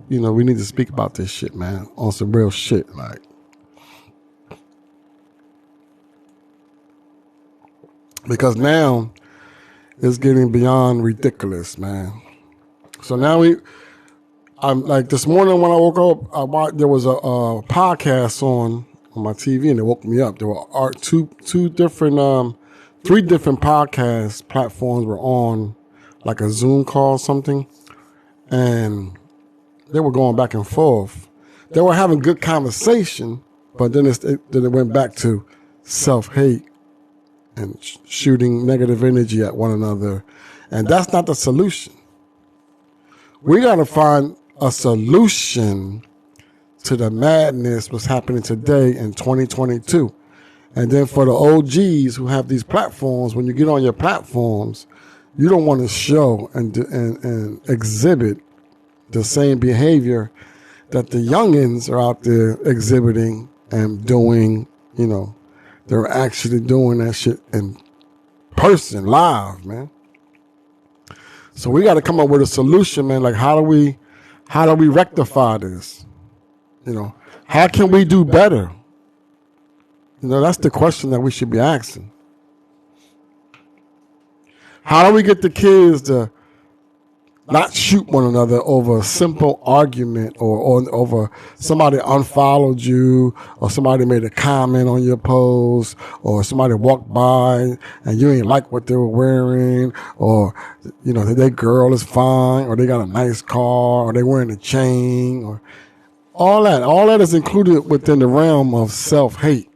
you know, we need to speak about this shit, man, on some real shit, like. Because now it's getting beyond ridiculous, man. So now I'm like this morning when I woke up, there was a podcast on my TV and it woke me up. There were three different podcast platforms were on, like a Zoom call or something, and they were going back and forth. They were having good conversation, but then it went back to self-hate and shooting negative energy at one another. And that's not the solution. We got to find a solution to the madness what's happening today in 2022. And then for the OGs who have these platforms, when you get on your platforms, you don't want to show and exhibit the same behavior that the youngins are out there exhibiting and doing. You know, they're actually doing that shit in person, live, man. So we got to come up with a solution, man. Like, how do we rectify this? You know, how can we do better? You know, that's the question that we should be asking. How do we get the kids to not shoot one another over a simple argument or over somebody unfollowed you or somebody made a comment on your post or somebody walked by and you ain't like what they were wearing, or, you know, their girl is fine or they got a nice car or they wearing a chain, or all that is included within the realm of self-hate.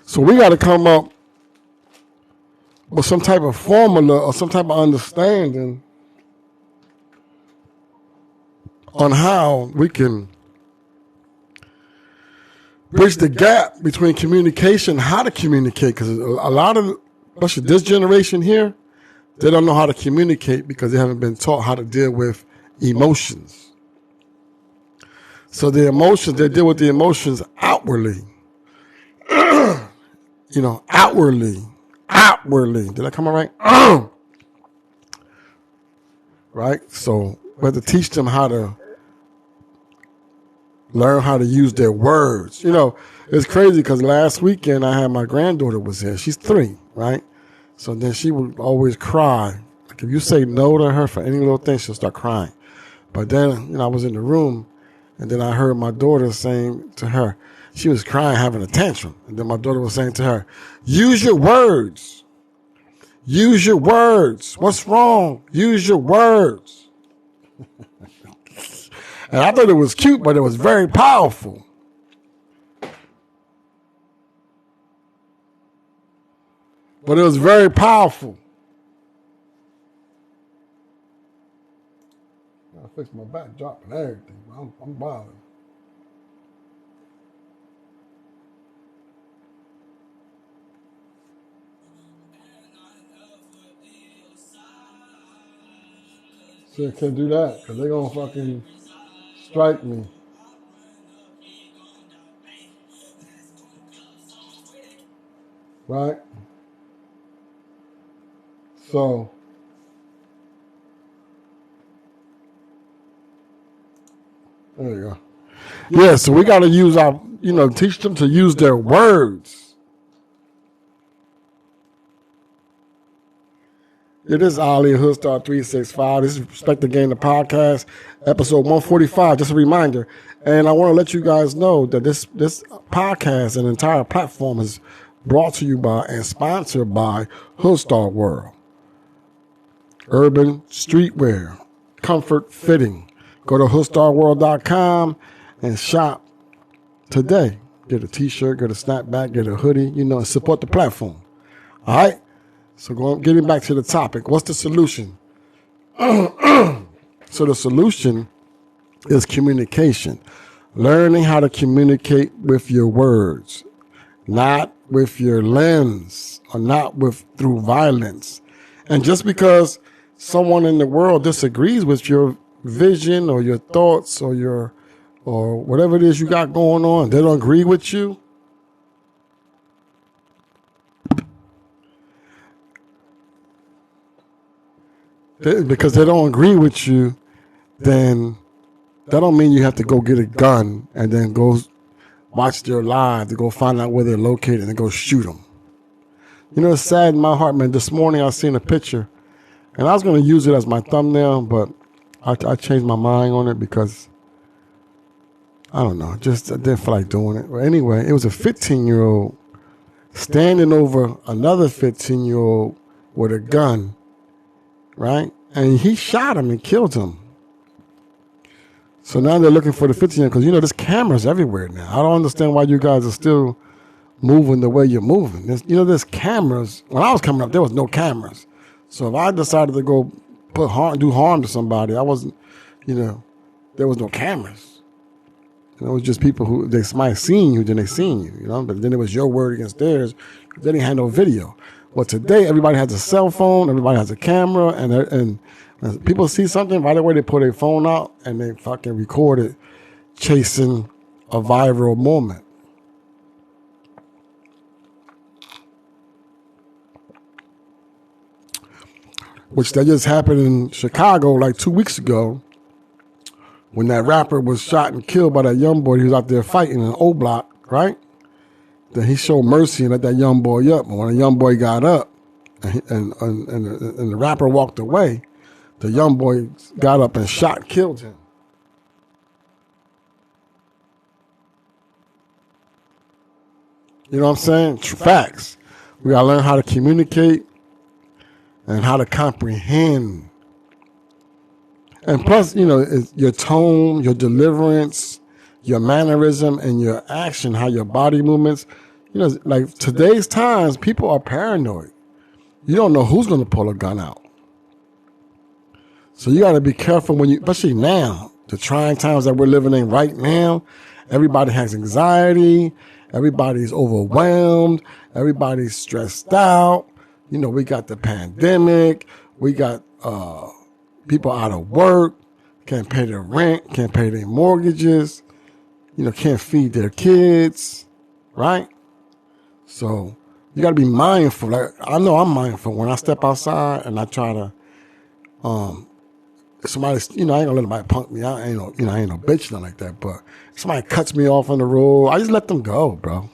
So we got to come up with some type of formula or some type of understanding on how we can bridge the gap between communication, how to communicate. Because a lot of, especially this generation here, they don't know how to communicate because they haven't been taught how to deal with emotions. So the emotions, they deal with the emotions outwardly. You know, outwardly. Did I come out right? Right? So we have to teach them how to learn how to use their words. You know, it's crazy because last weekend I had my granddaughter was here. She's 3, right? So then she would always cry. Like if you say no to her for any little thing, she'll start crying. But then, you know, I was in the room and then I heard my daughter saying to her, she was crying, having a tantrum. And then my daughter was saying to her, use your words. Use your words. What's wrong? Use your words. And I thought it was cute, but it was very powerful. But it was very powerful. I fixed my back, dropping everything. I'm bothered. See, I can't do that because they're going to fucking strike me. Right? So, there you go. Yeah, so we got to use our, you know, teach them to use their words. It is Ali Hoodstar 365. This is Respect the Game, the podcast, episode 145. Just a reminder. And I want to let you guys know that this podcast and entire platform is brought to you by and sponsored by Hoodstar World. Urban streetwear, comfort fitting. Go to hoodstarworld.com and shop today. Get a t-shirt, get a snapback, get a hoodie, you know, and support the platform. All right? So getting back to the topic, what's the solution? So the solution is communication. Learning how to communicate with your words, not with your lens or not through violence. And just because someone in the world disagrees with your vision or your thoughts or whatever it is you got going on, they don't agree with you, because they don't agree with you, then that don't mean you have to go get a gun and then go watch their live to go find out where they're located and go shoot them. You know, it's sad in my heart, man. This morning I seen a picture, and I was going to use it as my thumbnail, but I changed my mind on it because, I don't know, just I didn't feel like doing it. But anyway, it was a 15-year-old standing over another 15-year-old with a gun, right? And he shot him and killed him. So now they're looking for the 15-year-old because, you know, there's cameras everywhere now. I don't understand why you guys are still moving the way you're moving. There's cameras. When I was coming up, there was no cameras. So if I decided to go do harm to somebody, I wasn't, there was no cameras. It was just people who they might have seen you, then they seen you, but then it was your word against theirs. They didn't have no video. Well, today everybody has a cell phone, everybody has a camera, and people see something right away, they pull their phone out and they fucking record it, chasing a viral moment. Which that just happened in Chicago like 2 weeks ago when that rapper was shot and killed by that young boy who was out there fighting in O Block, right? Then he showed mercy and let that young boy up. And when the young boy got up and the rapper walked away, the young boy got up and shot and killed him. You know what I'm saying? Facts. We got to learn how to communicate and how to comprehend. And plus, your tone, your deliverance, your mannerism, and your action, how your body movements. Like today's times, people are paranoid. You don't know who's going to pull a gun out. So you got to be careful especially now, the trying times that we're living in right now. Everybody has anxiety. Everybody's overwhelmed. Everybody's stressed out. We got the pandemic. We got people out of work, can't pay their rent, can't pay their mortgages, can't feed their kids, right? So you got to be mindful. Like, I know I'm mindful when I step outside and I try to, somebody, I ain't gonna let nobody punk me. I ain't no bitch, nothing like that. But if somebody cuts me off on the road, I just let them go, bro.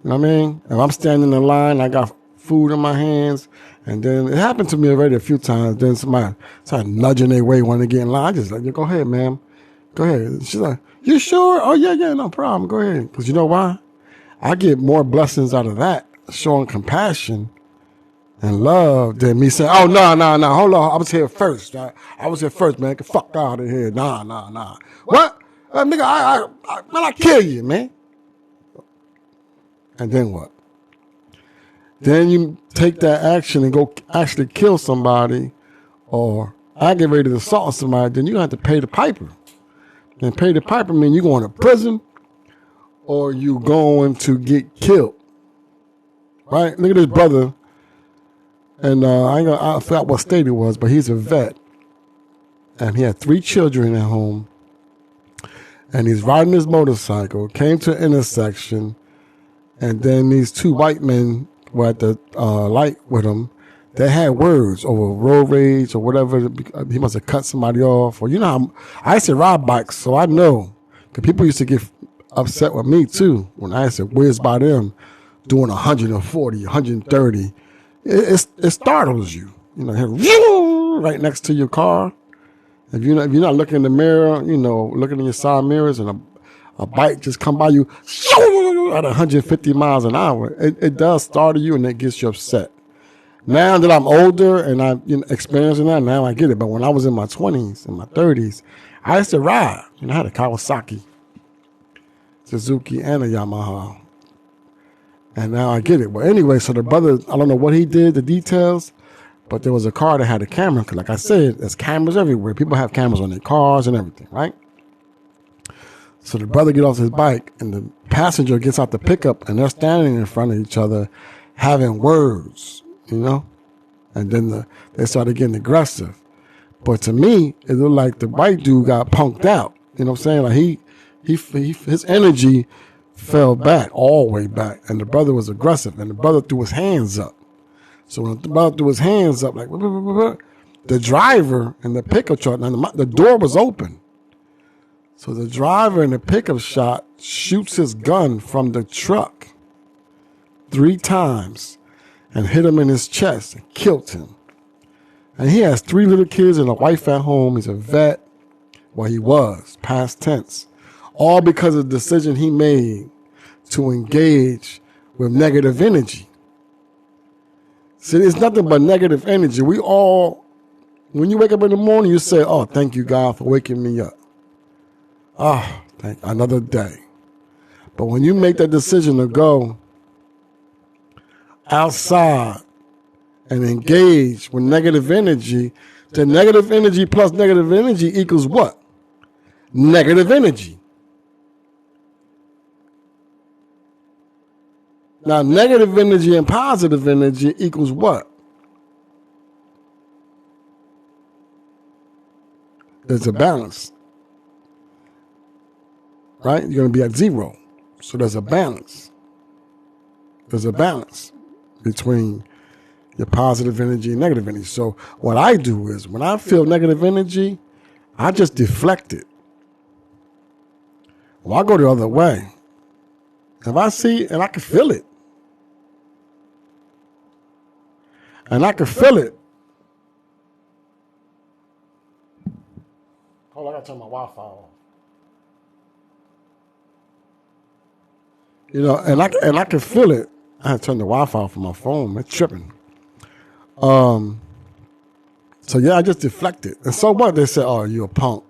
You know what I mean? If I'm standing in line, I got food in my hands, and then it happened to me already a few times. Then somebody started nudging their way when they get in line. I just like, go ahead, ma'am. Go ahead. She's like, you sure? Oh, yeah, no problem. Go ahead. Because you know why? I get more blessings out of that, showing compassion and love, than me saying, oh, no, hold on. I was here first. I was here first, man. Get the fuck out of here. Nah. What? Nigga, I kill you, man. And then what? Then you take that action and go actually kill somebody or aggravate to assault somebody, then you have to pay the piper. And pay the piper means you're going to prison or you going to get killed. Right? Look at this brother. And I forgot what state it was, but he's a vet. And he had 3 children at home. And he's riding his motorcycle, came to an intersection, and then these 2 white men were at the light with him. They had words over road rage or whatever. He must have cut somebody off. Or I used to ride bikes, so I know. Because people used to get upset with me too when I used to whiz by them doing 140, 130. It startles you. Right next to your car. If you're not looking in the mirror, looking in your side mirrors, and a bike just come by you at 150 miles an hour, it does startle you and it gets you upset. Now that I'm older and I'm experiencing that, now I get it. But when I was in my 20s and my 30s, I used to ride. I had a Kawasaki, Suzuki, and a Yamaha. And now I get it. But anyway, so the brother, I don't know what he did, the details, but there was a car that had a camera. Because like I said, there's cameras everywhere. People have cameras on their cars and everything, right? So the brother gets off his bike and the passenger gets out the pickup and they're standing in front of each other having words, and then they started getting aggressive. But to me, it looked like the white dude got punked out. You know what I'm saying? Like his energy fell back, all the way back, and the brother was aggressive and the brother threw his hands up. So when the brother threw his hands up, like, the driver in the pickup truck, the door was open. So the driver in the pickup shot shoots his gun from the truck 3 times and hit him in his chest and killed him. And he has 3 little kids and a wife at home. He's a vet. Well, he was, past tense. All because of the decision he made to engage with negative energy. See, it's nothing but negative energy. We all, when you wake up in the morning, you say, oh, thank you, God, for waking me up. Ah, thank another day. But when you make that decision to go outside and engage with negative energy, the negative energy plus negative energy equals what? Negative energy. Now, negative energy and positive energy equals what? There's a balance. Right? You're going to be at 0. So there's a balance. There's a balance between your positive energy and negative energy. So what I do is when I feel negative energy, I just deflect it. Well, I go the other way. If I see, and I can feel it. And I can feel it. Hold on, I gotta turn my Wi-Fi on. You know, and I can feel it. I had to turn the Wi-Fi off on my phone. It's tripping. So yeah, I just deflect it. And so what? They say, oh, you a punk.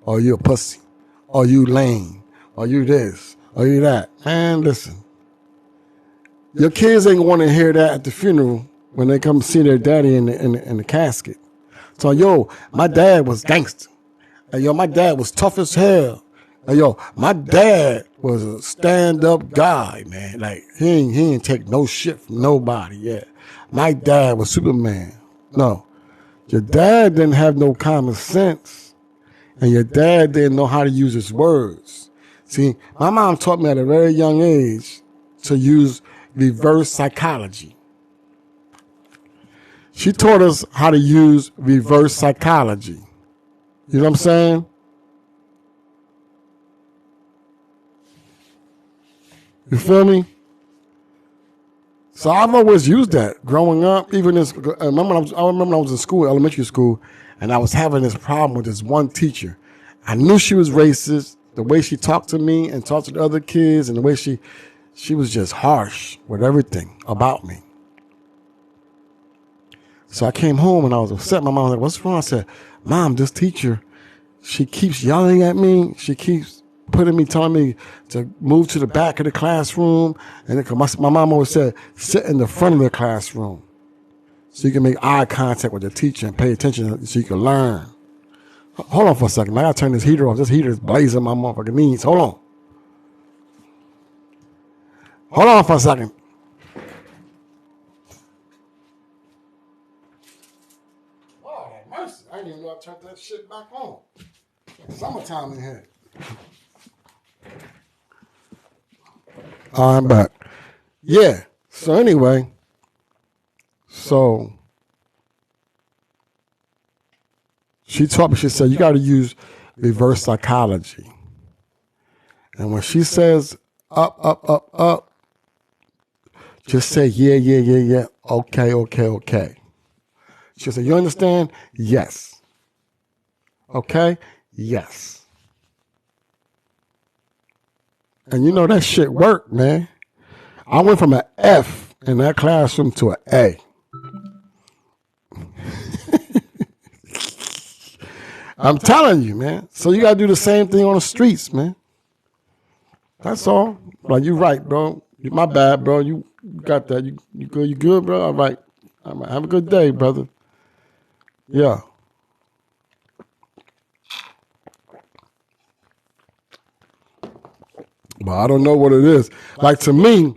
Or you a pussy. Or you lame. Or you this. Or you that. Man, listen. Your kids ain't want to hear that at the funeral when they come see their daddy in the casket. So, yo, my dad was gangster. And yo, my dad was tough as hell. And yo, my dad was a stand-up guy, man. Like, he ain't take no shit from nobody, yeah. My dad was Superman. No. Your dad didn't have no common sense. And your dad didn't know how to use his words. See, my mom taught me at a very young age to use reverse psychology. She taught us how to use reverse psychology. You know what I'm saying? You feel me? So I've always used that growing up. Even I remember when I was in school, elementary school, and I was having this problem with this one teacher. I knew she was racist. The way she talked to me and talked to the other kids, and the way she was just harsh with everything about me. So I came home and I was upset. My mom was like, what's wrong? I said, Mom, this teacher, she keeps yelling at me. She keeps telling me to move to the back of the classroom. And my mom always said, sit in the front of the classroom so you can make eye contact with the teacher and pay attention so you can learn. Hold on for a second. I got to turn this heater off. This heater is blazing my motherfucking knees. Hold on. Hold on for a second. Lord have mercy. I didn't even know I turned that shit back on. Summertime in here. I'm back. Yeah. So anyway. So she taught me, she said, you got to use reverse psychology. And when she says up, just say, yeah. Okay. She said, you understand? Yes. Okay? Yes. And you know that shit worked, man. I went from an F in that classroom to an A. I'm telling you, man. So you got to do the same thing on the streets, man. That's all. Like, you right, bro. My bad, bro. You got that. You good, bro? All right. Have a good day, brother. Yeah. But I don't know what it is. Like, to me,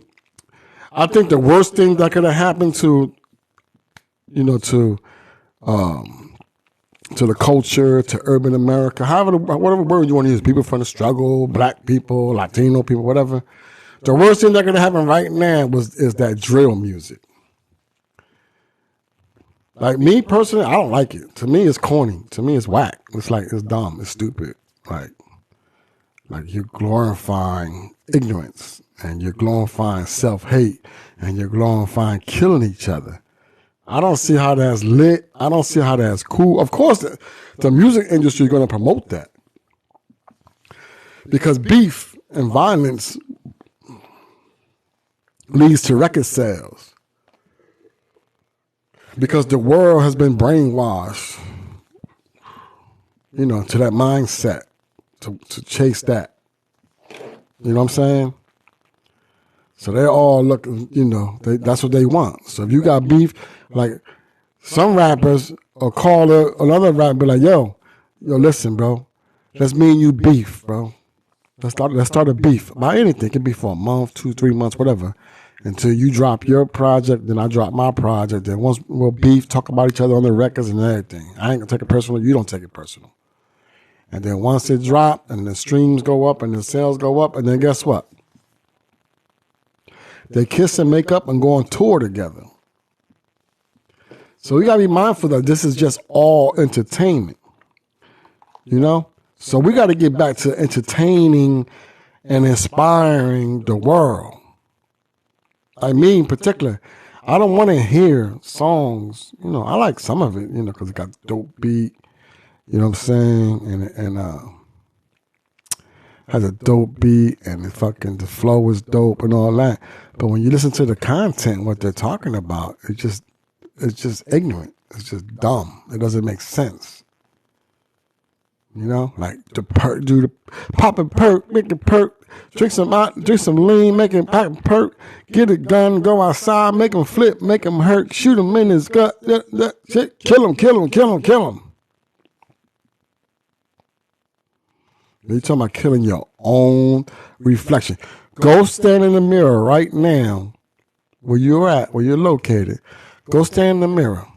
I think the worst thing that could have happened to the culture, to urban America, whatever word you want to use, people from the struggle, black people, Latino people, whatever. The worst thing that could happen right now is that drill music. Like me personally, I don't like it. To me, it's corny. To me, it's whack. It's like it's dumb. It's stupid. Like you're glorifying ignorance and you're glorifying self-hate and you're glorifying killing each other. I don't see how that's lit. I don't see how that's cool. Of course, the music industry is going to promote that because beef and violence leads to record sales because the world has been brainwashed, to that mindset. To chase that. You know what I'm saying? So they're all looking, that's what they want. So if you got beef, like some rappers will call another rapper and be like, yo, listen, bro. Let's me and you beef, bro. Let's start a beef about anything. It can be for a month, 2, 3 months, whatever. Until you drop your project, then I drop my project. Then once we'll beef, talk about each other on the records and everything. I ain't gonna take it personal. You don't take it personal. And then once it drops and the streams go up and the sales go up, and then guess what? They kiss and make up and go on tour together. So we got to be mindful that this is just all entertainment, So we got to get back to entertaining and inspiring the world. I mean, in particular, I don't want to hear songs, I like some of it, because it got dope beat. You know what I'm saying? And has a dope beat and the flow is dope and all that. But when you listen to the content, what they're talking about, it's just ignorant. It's just dumb. It doesn't make sense. Like pop and perk, make it perk, drink some lean, make it pop and perk, get a gun, go outside, make him flip, make him hurt, shoot him in his gut, kill him. You're talking about killing your own reflection. Go stand in the mirror right now where you're at, where you're located. Go stand in the mirror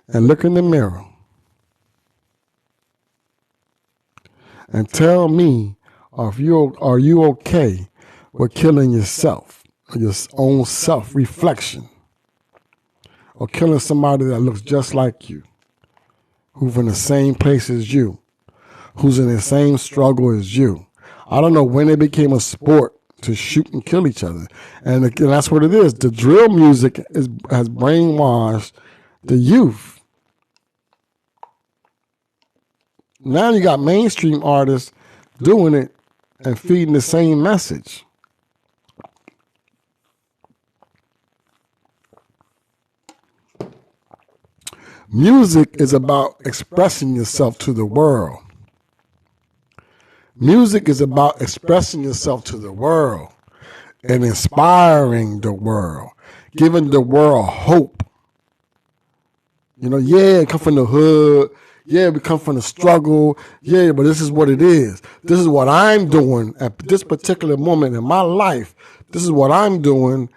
and look in the mirror and tell me, are you okay with killing yourself, your own self-reflection, or killing somebody that looks just like you, who's in the same place as you, who's in the same struggle as you. I don't know when it became a sport to shoot and kill each other. And that's what it is. The drill music has brainwashed the youth. Now you got mainstream artists doing it and feeding the same message. Music is about expressing yourself to the world. Music is about expressing yourself to the world and inspiring the world, giving the world hope. Yeah, come from the hood. Yeah, we come from the struggle. Yeah, but this is what it is. This is what I'm doing at this particular moment in my life. This is what I'm doing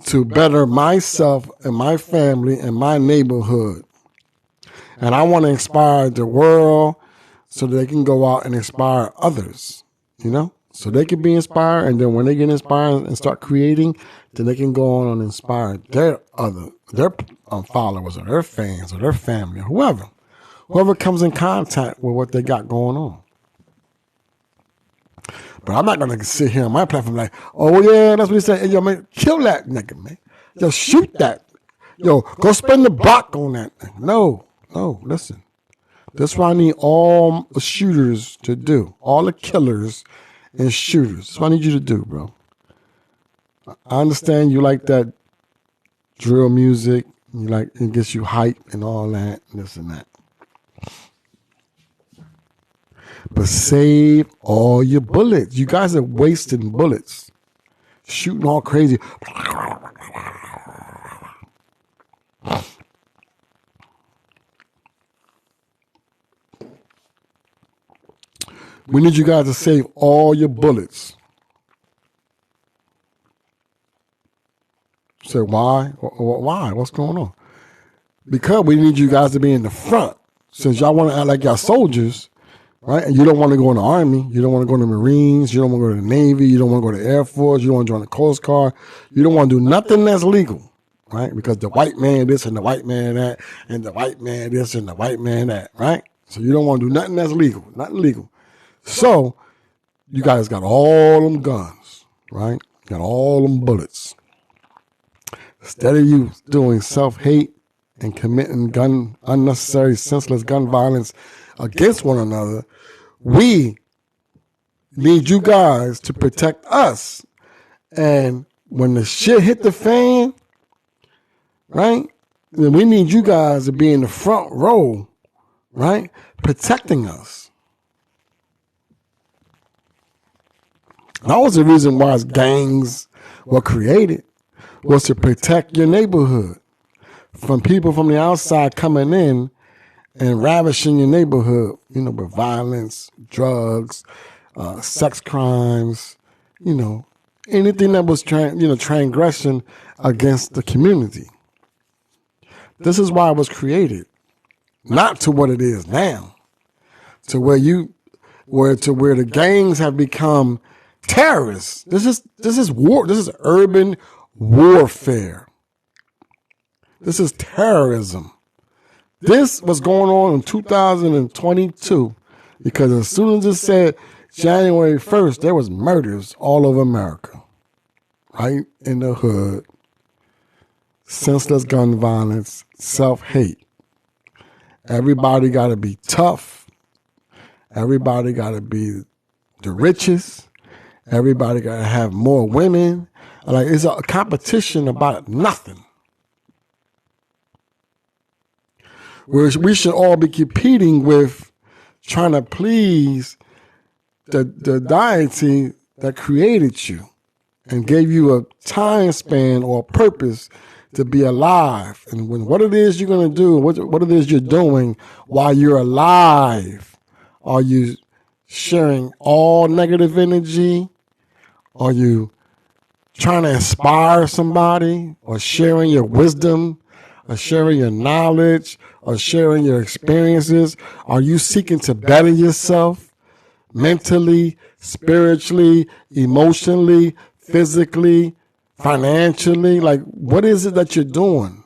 to better myself and my family and my neighborhood. And I want to inspire the world so they can go out and inspire others, so they can be inspired. And then when they get inspired and start creating, then they can go on and inspire their followers or their fans or their family or whoever comes in contact with what they got going on. But I'm not going to sit here on my platform like, oh yeah, that's what he said. Hey, yo, man, kill that nigga, man. Yo, shoot that. Yo, go spend the block on that thing. No, listen. That's what I need all the shooters to do. All the killers and shooters. That's what I need you to do, bro. I understand you like that drill music. You like it gets you hype and all that, this and that. But save all your bullets. You guys are wasting bullets. Shooting all crazy. We need you guys to save all your bullets. Say, why? Why? What's going on? Because we need you guys to be in the front. Since y'all want to act like y'all soldiers, right? And you don't want to go in the Army. You don't want to go in the Marines. You don't want to go to the Navy. You don't want to go to the Air Force. You don't want to join the Coast Guard. You don't want to do nothing that's legal, right? Because the white man this and the white man that, and the white man this and the white man that, right? So you don't want to do nothing that's legal, nothing legal. So you guys got all them guns, right? Got all them bullets. Instead of you doing self-hate and committing unnecessary, senseless gun violence against one another, we need you guys to protect us. And when the shit hit the fan, right, then we need you guys to be in the front row, right, protecting us. That was the reason why gangs were created, was to protect your neighborhood from people from the outside coming in and ravishing your neighborhood, with violence, drugs, sex crimes, anything that was transgression against the community. This is why it was created, not to what it is now, to where the gangs have become terrorists. This is war. This is urban warfare. This is terrorism. This was going on in 2022 because as soon as it said January 1st, there was murders all over America, right in the hood, senseless gun violence, self-hate. Everybody got to be tough. Everybody got to be the richest. Everybody got to have more women. Like, it's a competition about nothing. Whereas we should all be competing with trying to please the deity that created you and gave you a time span or a purpose to be alive. And what it is you're going to do, what it is you're doing while you're alive, are you sharing all negative energy? Are you trying to inspire somebody, or sharing your wisdom, or sharing your knowledge, or sharing your experiences? Are you seeking to better yourself mentally, spiritually, emotionally, physically, financially? Like, what is it that you're doing?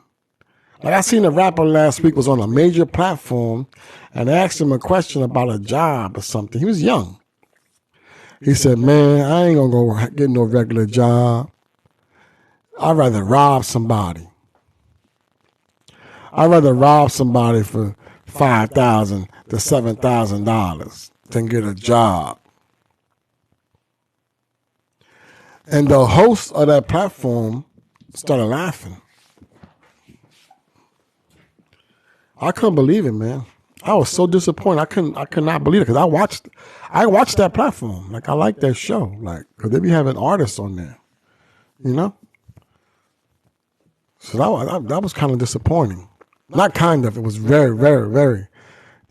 Like, I seen a rapper last week was on a major platform and asked him a question about a job or something. He was young. He said, man, I ain't going to go get no regular job. I'd rather rob somebody. I'd rather rob somebody for $5,000 to $7,000 than get a job. And the host of that platform started laughing. I couldn't believe it, man. I was so disappointed. I could not believe it because I watched that platform. Like, I like that show. Like, because they be having artists on there, So that was kind of disappointing. Not kind of. It was very, very, very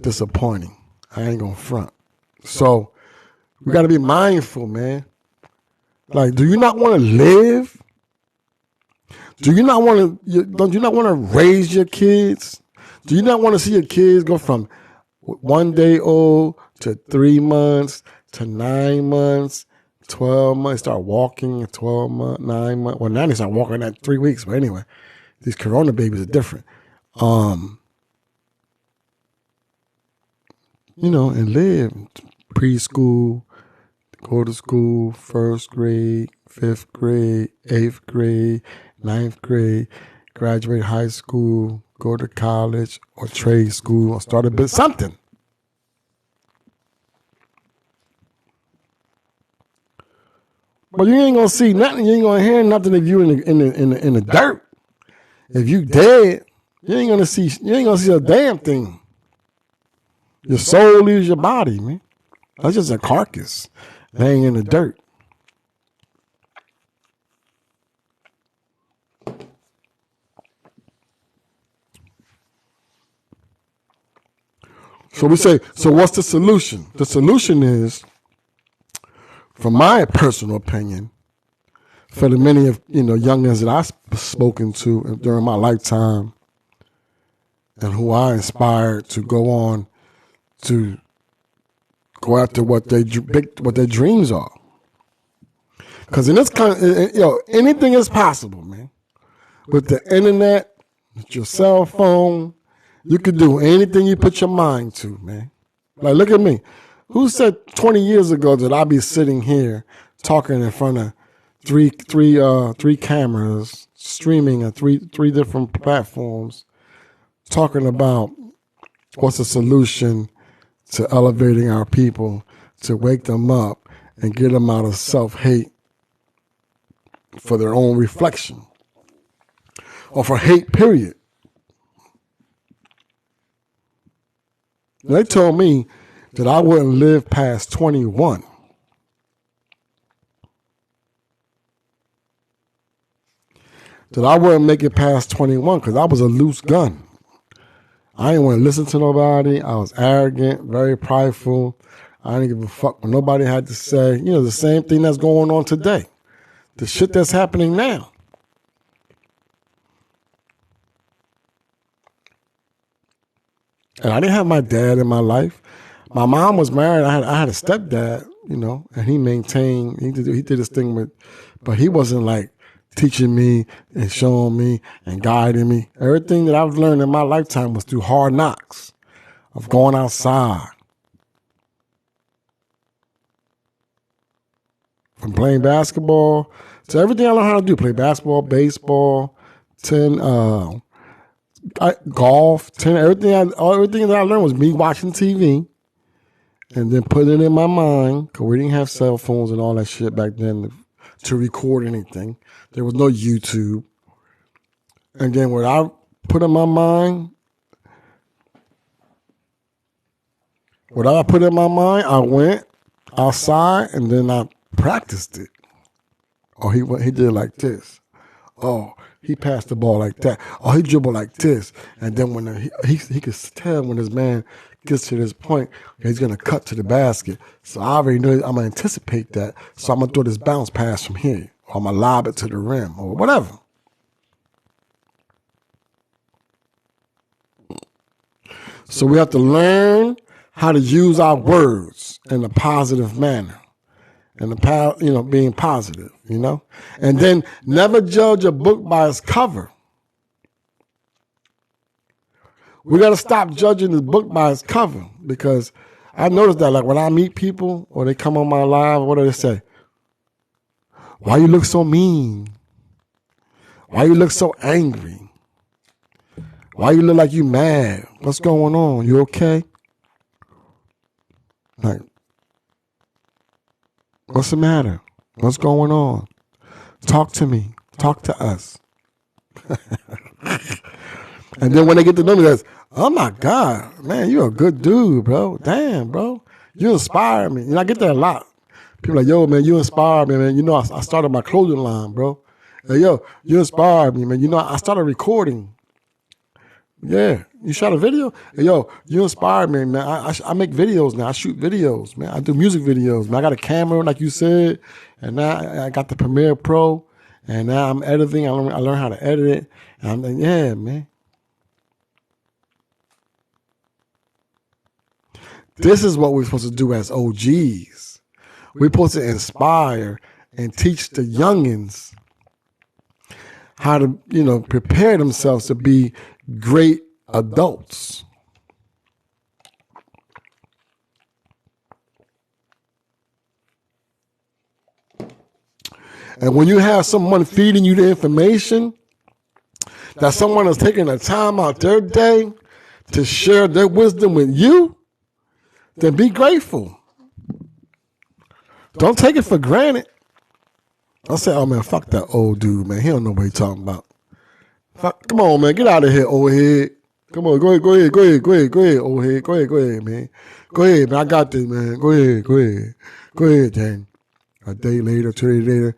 disappointing. I ain't gonna front. So we got to be mindful, man. Like, do you not want to live? Do you not want to? Don't you not want to raise your kids? Do you not want to see your kids go from 1 day old to 3 months to 9 months, 12 months, start walking at 12 months, 9 months? Well, now they start walking at 3 weeks. But anyway, these corona babies are different. And live preschool, go to school, 1st grade, 5th grade, 8th grade, 9th grade, graduate high school, go to college or trade school or start a bit something. But you ain't gonna see nothing. You ain't gonna hear nothing if you in the dirt. If you dead, you ain't gonna see a damn thing. Your soul leaves your body, man. That's just a carcass laying in the dirt. So we say, so what's the solution? The solution is, from my personal opinion, for the many of youngins that I've spoken to during my lifetime, and who I inspired to go on to go after what their dreams are. Because in this kind, anything is possible, man. with the internet, with your cell phone, you can do anything you put your mind to, man. Like, look at me. Who said 20 years ago that I'd be sitting here talking in front of three cameras, streaming on three different platforms, talking about what's the solution to elevating our people, to wake them up and get them out of self-hate for their own reflection, or for hate, period. They told me that I wouldn't live past 21. That I wouldn't make it past 21 because I was a loose gun. I didn't want to listen to nobody. I was arrogant, very prideful. I didn't give a fuck what nobody had to say. You know, the same thing that's going on today. The shit that's happening now. And I didn't have my dad in my life. My mom was married. I had a stepdad, you know, and he maintained, he did his thing with, but he wasn't like teaching me and showing me and guiding me. Everything that I've learned in my lifetime was through hard knocks of going outside. From playing basketball to everything I learned how to do. Play basketball, baseball, golf, everything that I learned was me watching TV and then putting it in my mind, because we didn't have cell phones and all that shit back then to record anything. There was no YouTube. And then what I put in my mind, I went outside and then I practiced it. Oh, he did it like this. Oh, he passed the ball like that. Oh, he dribbled like this. And then when he could tell when his man gets to this point, he's going to cut to the basket. So I already know I'm going to anticipate that. So I'm going to throw this bounce pass from here. Or I'm going to lob it to the rim or whatever. So we have to learn how to use our words in a positive manner. And being positive, you know? And then never judge a book by its cover. We got to stop judging the book by its cover, because I noticed that, like, when I meet people or they come on my live, what do they say? Why you look so mean? Why you look so angry? Why you look like you mad? What's going on? You okay? Like, what's the matter? What's going on? Talk to me. Talk to us. And then when they get to know me, that's, oh my God, man, you're a good dude, bro. Damn, bro. You inspire me. You know, I get that a lot. People like, yo, man, you inspire me, man. You know, I started my clothing line, bro. Hey, yo, you inspired me, man. You know, I started recording. Yeah. You shot a video? Hey, yo, you inspired me, man. I make videos now. I shoot videos, man. I do music videos, man. I got a camera, like you said, and now I got the Premiere Pro, and now I'm editing. I learned how to edit it. And I'm like, yeah, man. This is what we're supposed to do as OGs. We're supposed to inspire and teach the youngins how to, you know, prepare themselves to be great adults. And when you have someone feeding you the information, that someone is taking the time out their day to share their wisdom with you, then be grateful. Don't take it for granted. Don't say, oh man, fuck that old dude, man. He don't know what he's talking about. Fuck, come on, man. Get out of here, old head. Come on, go ahead, old head. Go ahead, man. Go ahead, man. I got this, man. Go ahead, then. A day later, 2 days later,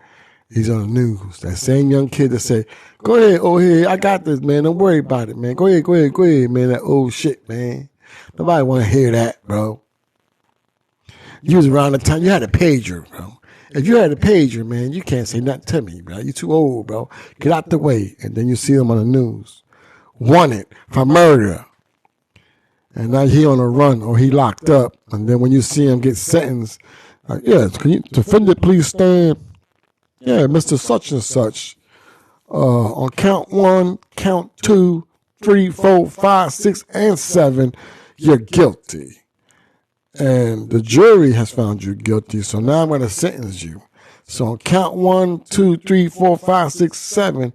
he's on the news. That same young kid that said, go ahead, old head. I got this, man. Don't worry about it, man. Go ahead, man. That old shit, man. Nobody want to hear that, bro. You was around the time you had a pager, bro. If you had a pager, man, you can't say nothing to me, bro. You too old, bro. Get out the way. And then you see him on the news. Wanted for murder. And now he on a run or he locked up. And then when you see him get sentenced, like, yeah, can you, defendant, please stand? Yeah, Mr. Such and Such. On count 1, count 2, 3, 4, 5, 6, and 7, you're guilty. And the jury has found you guilty, so now I'm going to sentence you. So on count 1, 2, 3, 4, 5, 6, 7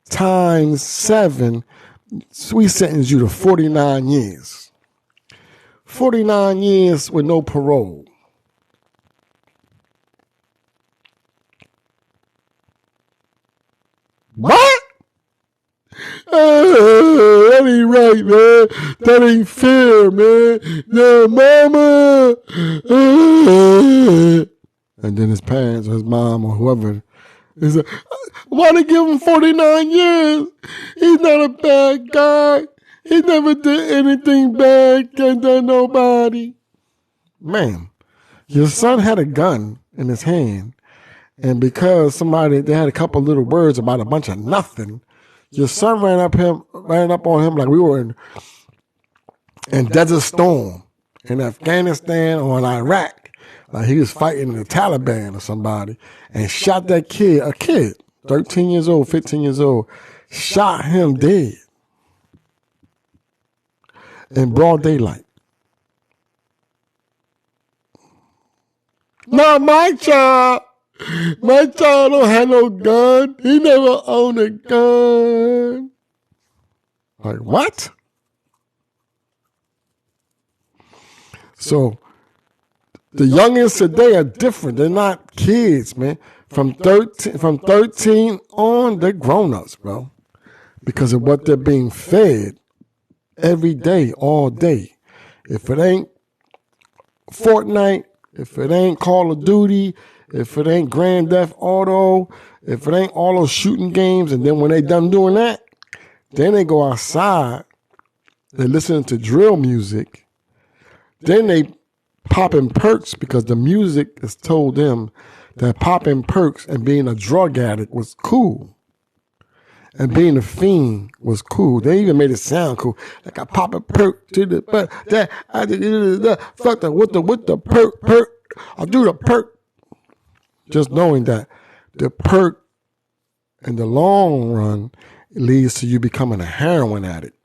times 7, so we sentence you to 49 years. 49 years with no parole. What? That ain't right, man. That ain't fair, man. No, mama. And then his parents or his mom or whoever is like, why they give him 49 years? He's not a bad guy. He never did anything bad to nobody. Man, your son had a gun in his hand, and because they had a couple little words about a bunch of nothing, your son ran up on him like we were in Desert Storm in Afghanistan or in Iraq. Like he was fighting the Taliban or somebody, and shot that kid, a kid, 13 years old, 15 years old, shot him dead in broad daylight. Not my child. My child don't have no gun. He never owned a gun. Like, what? So, the youngins today are different. They're not kids, man. From 13 on, they're grown-ups, bro. Because of what they're being fed every day, all day. If it ain't Fortnite, if it ain't Call of Duty, if it ain't Grand Theft Auto, if it ain't all those shooting games, and then when they done doing that, then they go outside, they listen to drill music, then they popping perks because the music has told them that popping perks and being a drug addict was cool. And being a fiend was cool. They even made it sound cool. Like I pop a perk to the but that I did fuck the with the perk. I'll do the perk. Just knowing that the perk in the long run leads to you becoming a heroin addict.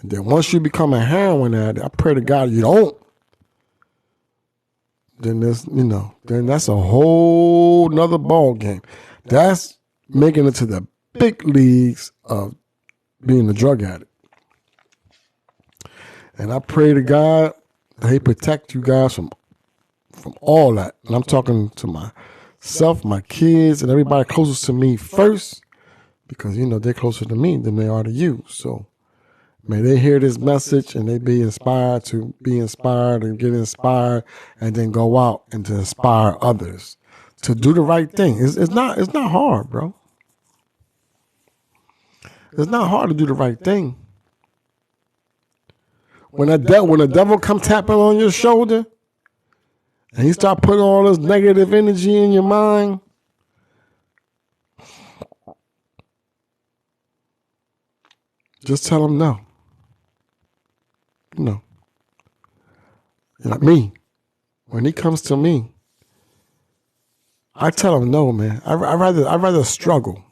And then once you become a heroin addict, I pray to God you don't. Then then that's a whole nother ball game. That's making it to the big leagues of being a drug addict. And I pray to God that He protect you guys from all that. And I'm talking to myself, my kids, and everybody closest to me first, because they're closer to me than they are to you. So may they hear this message and they be inspired to be inspired and get inspired, and then go out and to inspire others to do the right thing. It's not hard, bro. It's not hard to do the right thing. When the devil come tapping on your shoulder and he start putting all this negative energy in your mind, just tell him no. Like me, when he comes to me, I tell him no, man. I rather struggle.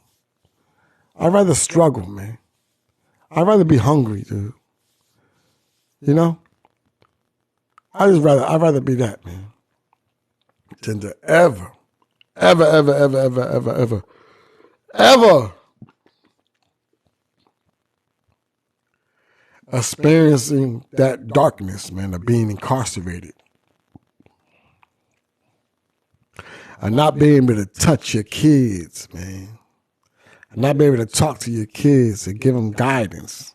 I'd rather struggle, man. I'd rather be hungry, dude. I'd rather be that, man, than to ever experiencing that darkness, man, of being incarcerated. And not being able to touch your kids, man. And not be able to talk to your kids and give them guidance.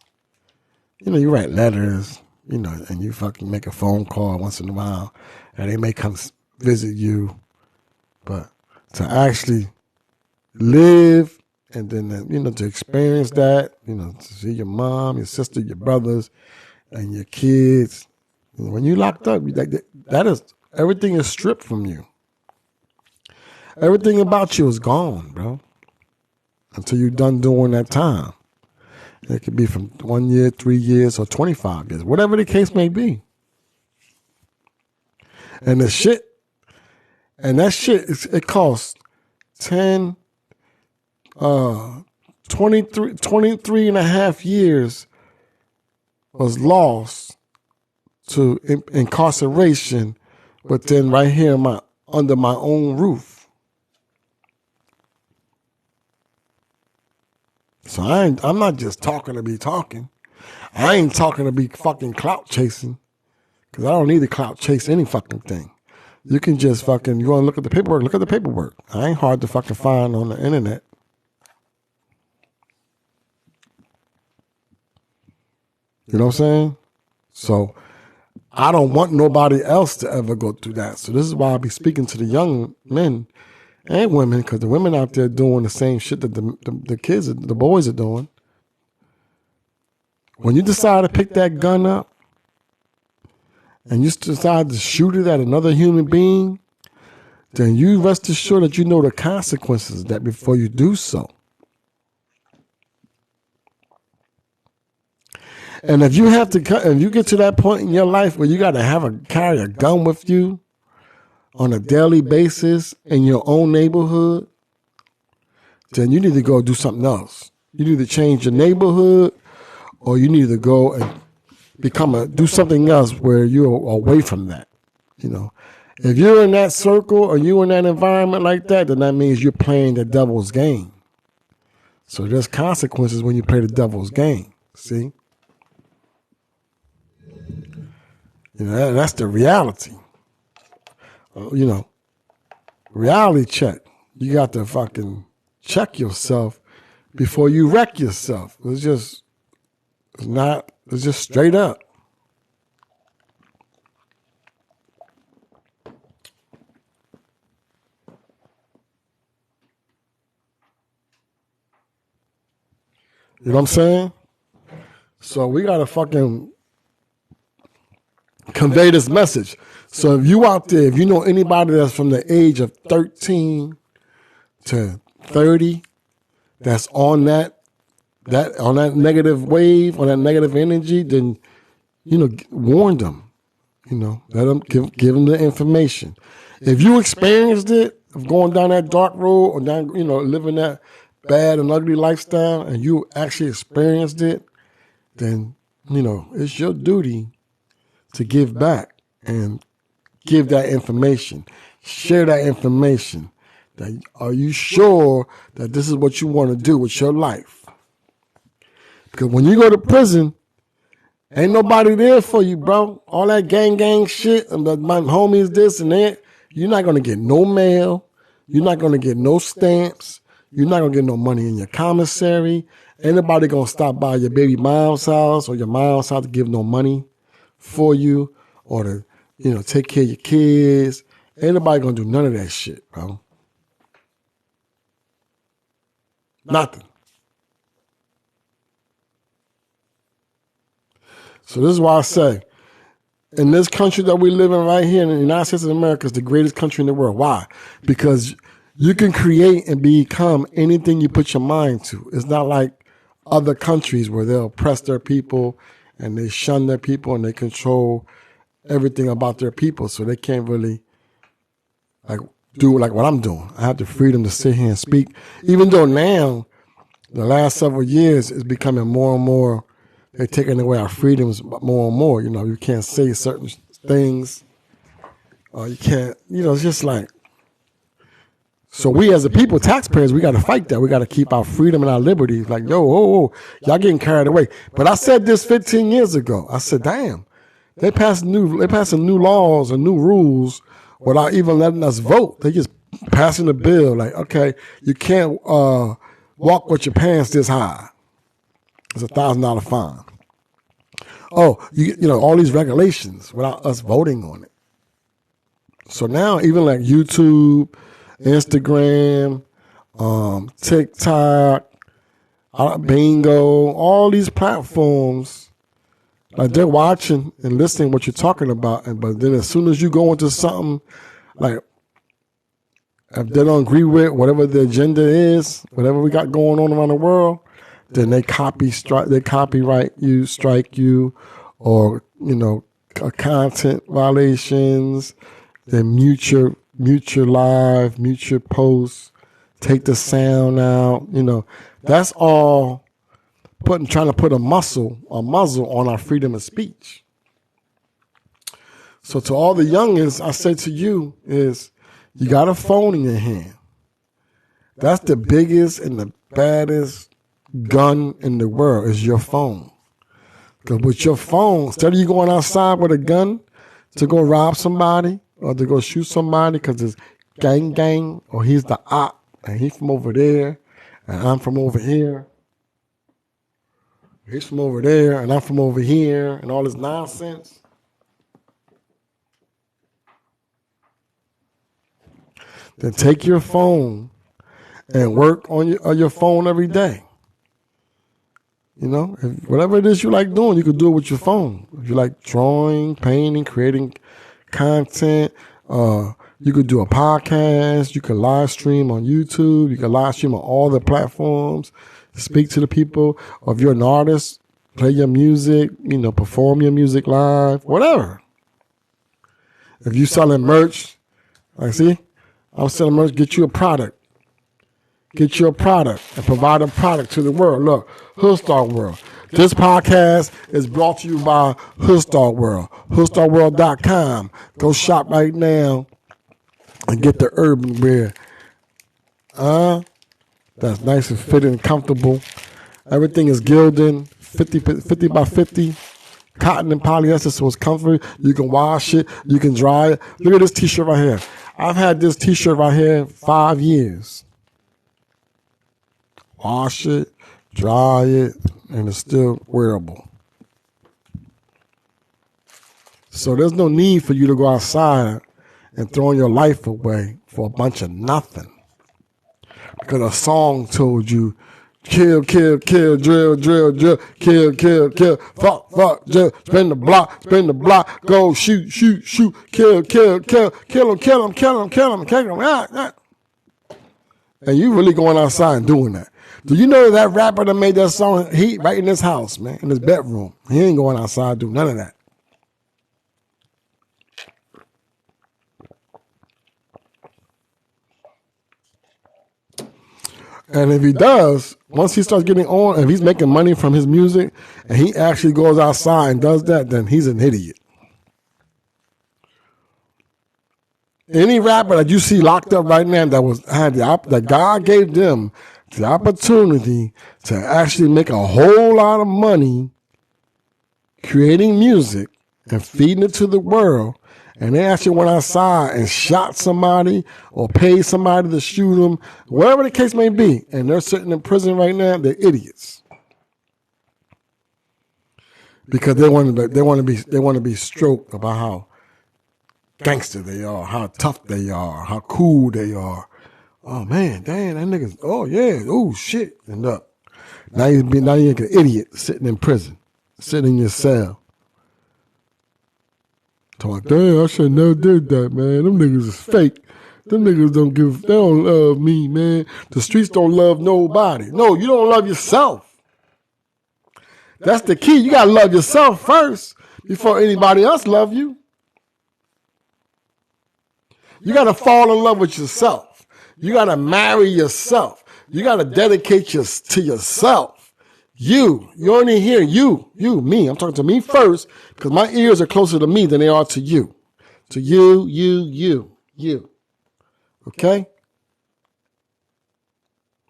You write letters, and you fucking make a phone call once in a while, and they may come visit you. But to actually live and then, to experience that, to see your mom, your sister, your brothers, and your kids. When you locked up, that is, everything is stripped from you. Everything about you is gone, bro. Until you're done doing that time. It could be from 1 year, 3 years, or 25 years, whatever the case may be. And that shit, it costs 23 and a half years was lost to incarceration, but then right here under my own roof. So I'm not just talking to be talking. I ain't talking to be fucking clout chasing, because I don't need to clout chase any fucking thing. You can just fucking, you want to look at the paperwork, look at the paperwork. I ain't hard to fucking find on the internet. You know what I'm saying? So I don't want nobody else to ever go through that. So this is why I be speaking to the young men and women, because the women out there doing the same shit that the kids, the boys are doing. When you decide to pick that gun up and you decide to shoot it at another human being, then you rest assured that you know the consequences of that before you do so. And if you get to that point in your life where you got to carry a gun with you on a daily basis in your own neighborhood, then you need to go do something else. You need to change your neighborhood, or you need to go and do something else where you're away from that. You know, if you're in that circle or you're in that environment like that, then that means you're playing the devil's game. So there's consequences when you play the devil's game. See? You know, that's the reality. You know, reality check. You got to fucking check yourself before you wreck yourself. It's just straight up. You know what I'm saying? So we got to fucking convey this message. So if you out there, if you know anybody that's from the age of 13 to 30 that's on that negative wave, on that negative energy, then, you know, warn them. You know, let them give them the information. If you experienced it, of going down that dark road or down, you know, living that bad and ugly lifestyle, and you actually experienced it, then, you know, it's your duty to give back and give that information, share that information. Are you sure that this is what you want to do with your life? Because when you go to prison, ain't nobody there for you, bro. All that gang shit, and my homies this and that, you're not going to get no mail. You're not going to get no stamps. You're not going to get no money in your commissary. Ain't nobody going to stop by your baby mom's house or your mom's house to give no money for you or to, you know, take care of your kids. Ain't nobody going to do none of that shit, bro. Nothing. So this is why I say, in this country that we live in right here, in the United States of America, is the greatest country in the world. Why? Because you can create and become anything you put your mind to. It's not like other countries where they'll oppress their people and they shun their people and they control everything about their people. So they can't really do like what I'm doing. I have the freedom to sit here and speak, even though now, the last several years, it's becoming more and more, they're taking away our freedoms more and more. You know, you can't say certain things. You can't, you know, it's just like, so we as a people, taxpayers, we got to fight that. We got to keep our freedom and our liberties. Like, y'all getting carried away. But I said this 15 years ago. I said, damn, they passing new laws and new rules without even letting us vote. They just passing the bill. Like, okay, you can't walk with your pants this high. It's $1,000 fine. Oh, you know, all these regulations without us voting on it. So now even like YouTube, Instagram, TikTok, Bingo, all these platforms, like they're watching and listening what you're talking about. But then as soon as you go into something, like if they don't agree with whatever the agenda is, whatever we got going on around the world, then they copyright you, strike you, or, you know, content violations, then mute your live, mute your posts, take the sound out. That's all trying to put a muzzle on our freedom of speech. So to all the youngins, I say to you is, you got a phone in your hand. That's the biggest and the baddest gun in the world is your phone. Because with your phone, instead of you going outside with a gun to go rob somebody or to go shoot somebody because it's gang, or he's the op and he's from over there and I'm from over here. He's from over there and I'm from over here and all this nonsense. Then take your phone and work on your phone every day. Whatever it is you like doing, you can do it with your phone. If you like drawing, painting, creating content, you could do a podcast. You can live stream on YouTube. You can live stream on all the platforms. Speak to the people. Or if you're an artist, play your music, perform your music live, whatever. If you're selling merch, I'm selling merch, get you a product. Get you a product and provide a product to the world. Look, Hoodstock World. This podcast is brought to you by Hoodstock World. Hoodstockworld.com. Go shop right now and get the urban wear. That's nice and fitting and comfortable. Everything is Gildan, 50 by 50. Cotton and polyester, so it's comfortable. You can wash it. You can dry it. Look at this t-shirt right here. I've had this t-shirt right here 5 years. Wash it, dry it, and it's still wearable. So there's no need for you to go outside and throw your life away for a bunch of nothing. Because a song told you, kill, drill, kill, fuck, drill, spin the block, go, shoot, kill him. And you really going outside and doing that. Do you know that rapper that made that song, he right in his house, man, in his bedroom. He ain't going outside doing none of that. And if he does, once he starts getting on, if he's making money from his music and he actually goes outside and does that, then he's an idiot. Any rapper that you see locked up right now that God gave them the opportunity to actually make a whole lot of money creating music and feeding it to the world, and they actually went outside and shot somebody or paid somebody to shoot them, whatever the case may be, and they're sitting in prison right now, they're idiots. Because they want to be stroked about how gangster they are, how tough they are, how cool they are. Oh man, damn, that nigga's, oh yeah, oh shit. And up. Now you're like an idiot sitting in prison, sitting in your cell. Talk, damn, I should never did that, man. Them niggas is fake. Them niggas they don't love me, man. The streets don't love nobody. No, you don't love yourself. That's the key. You gotta love yourself first before anybody else love you. You gotta fall in love with yourself. You got to marry yourself. You got to dedicate to yourself. You only hear you, me. I'm talking to me first because my ears are closer to me than they are to you. To you. Okay?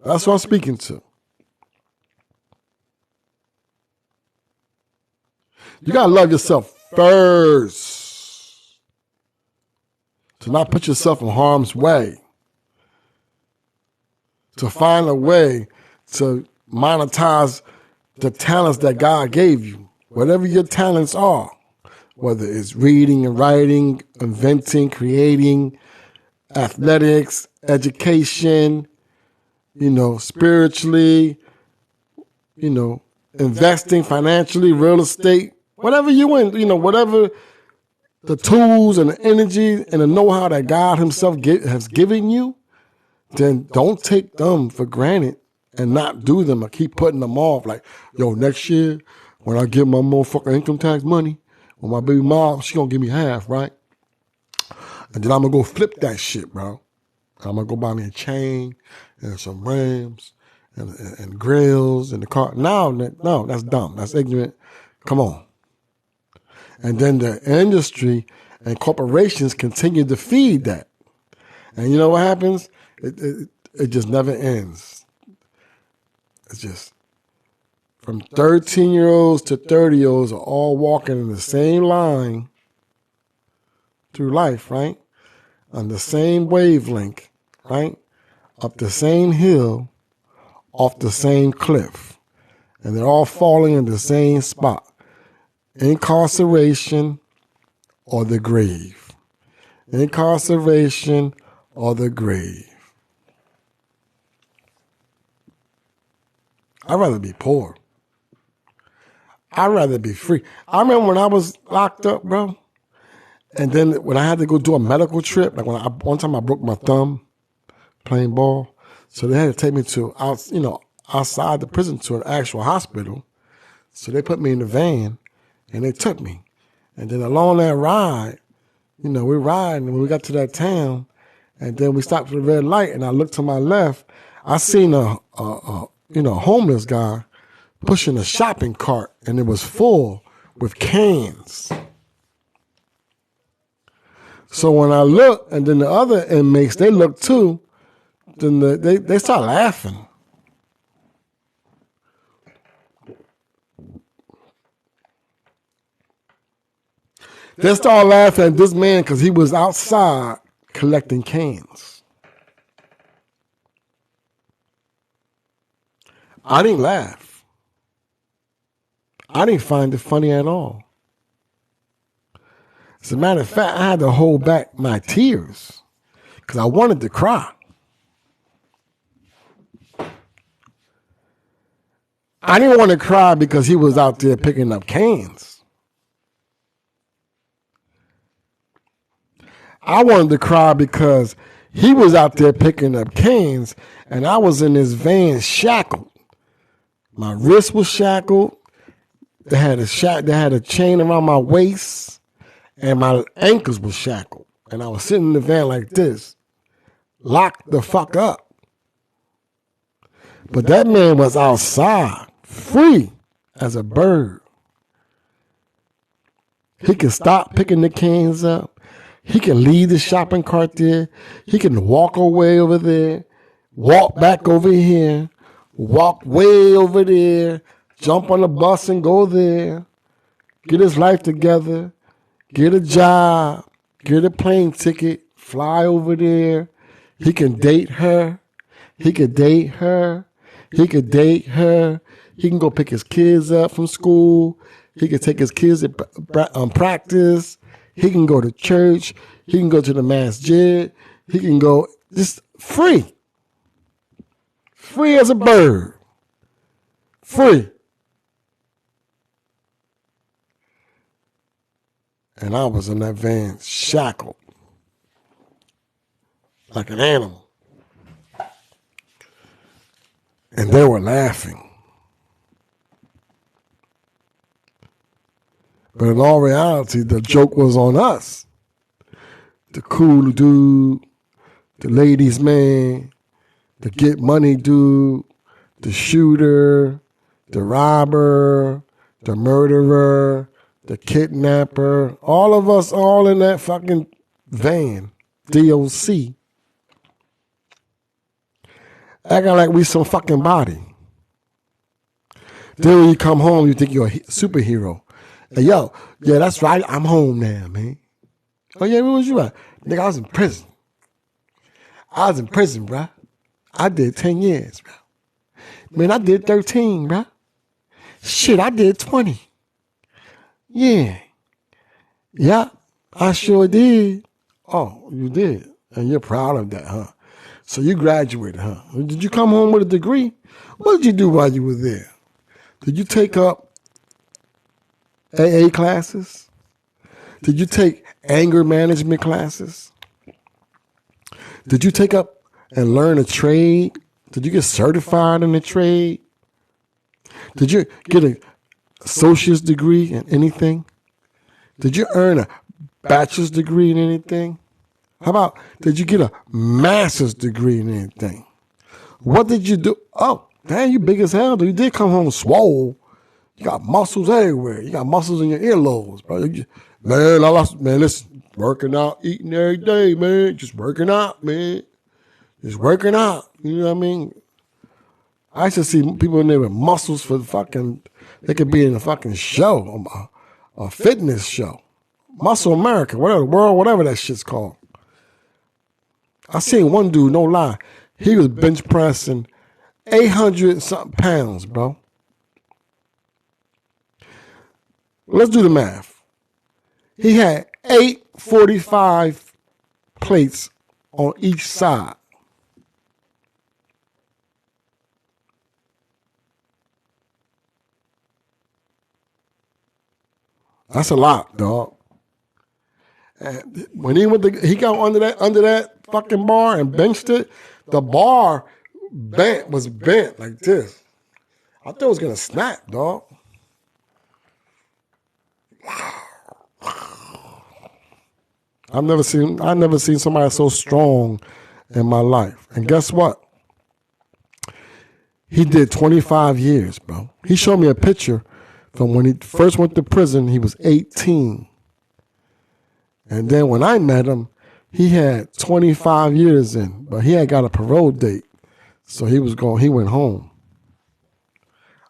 That's what I'm speaking to. You got to love yourself first. To not put yourself in harm's way. To find a way to monetize the talents that God gave you. Whatever your talents are. Whether it's reading and writing, inventing, creating, athletics, education, spiritually, investing financially, real estate, whatever you in, whatever the tools and the energy and the know-how that God himself has given you, then don't take them for granted and not do them or keep putting them off. Like, yo, next year, when I get my motherfucking income tax money, when my baby mom, she gonna give me half, right? And then I'm gonna go flip that shit, bro. I'm going to go buy me a chain and some rims and grills and the car. No, that's dumb. That's ignorant. Come on. And then the industry and corporations continue to feed that. And you know what happens? It just never ends. It's just from 13-year-olds to 30-year-olds are all walking in the same line through life, right? On the same wavelength, right? Up the same hill, off the same cliff. And they're all falling in the same spot. Incarceration or the grave. Incarceration or the grave. I'd rather be poor. I'd rather be free. I remember when I was locked up, bro. And then when I had to go do a medical trip, like one time I broke my thumb playing ball. So they had to take me to outside the prison to an actual hospital. So they put me in the van and they took me. And then along that ride, we're riding and when we got to that town and then we stopped at the red light and I looked to my left, I seen a homeless guy pushing a shopping cart and it was full with cans. So when I look and then the other inmates, they look too, then they start laughing. They start laughing at this man because he was outside collecting cans. I didn't laugh. I didn't find it funny at all. As a matter of fact, I had to hold back my tears because I wanted to cry. I didn't want to cry because he was out there picking up cans. I wanted to cry because he was out there picking up cans and I was in this van shackled. My wrist was shackled. They had a chain around my waist and my ankles were shackled. And I was sitting in the van like this, locked the fuck up. But that man was outside, free as a bird. He can stop picking the cans up. He can leave the shopping cart there. He can walk away over there, walk back over here, walk way over there, jump on the bus and go there, get his life together, get a job, get a plane ticket, fly over there. He can date her. He could date her. He could date her. He can go pick his kids up from school. He can take his kids to practice. He can go to church. He can go to the masjid. He can go just free. Free as a bird. Free. And I was in that van shackled like an animal. And they were laughing. But in all reality, the joke was on us. The cool dude, the ladies' man, the get money dude, the shooter, the robber, the murderer, the kidnapper, all of us all in that fucking van, DOC. Acting like we some fucking body. Then when you come home, you think you're a superhero. Hey, yo, yeah, that's right. I'm home now, man. Oh, yeah, where was you at? Nigga, I was in prison. I was in prison, bruh. I did 10 years, bro. Man, I did 13, bruh. Shit, I did 20. Yeah. Yeah, I sure did. Oh, you did. And you're proud of that, huh? So you graduated, huh? Did you come home with a degree? What did you do while you were there? Did you take up AA classes? Did you take anger management classes? Did you take up and learn a trade? Did you get certified in a trade? Did you get an associate's degree in anything? Did you earn a bachelor's degree in anything? How about, did you get a master's degree in anything? What did you do? Oh, damn, you big as hell. You did come home swole. You got muscles everywhere. You got muscles in your earlobes, bro. Man, listen, working out, eating every day, man. Just working out, man. Just working out. You know what I mean? I used to see people in there with muscles for fucking, they could be in a fucking show, a fitness show. Muscle America, whatever, world, whatever that shit's called. I seen one dude, no lie, he was bench pressing 800 something pounds, bro. Let's do the math. He had 845 plates on each side. That's a lot, dog. And when he got under that fucking bar and benched it, the bar was bent like this. I thought it was gonna snap, dog. I've never seen somebody so strong in my life. And guess what? He did 25 years, bro. He showed me a picture from when he first went to prison. He was 18. And then when I met him, he had 25 years in, but he had got a parole date. So he went home.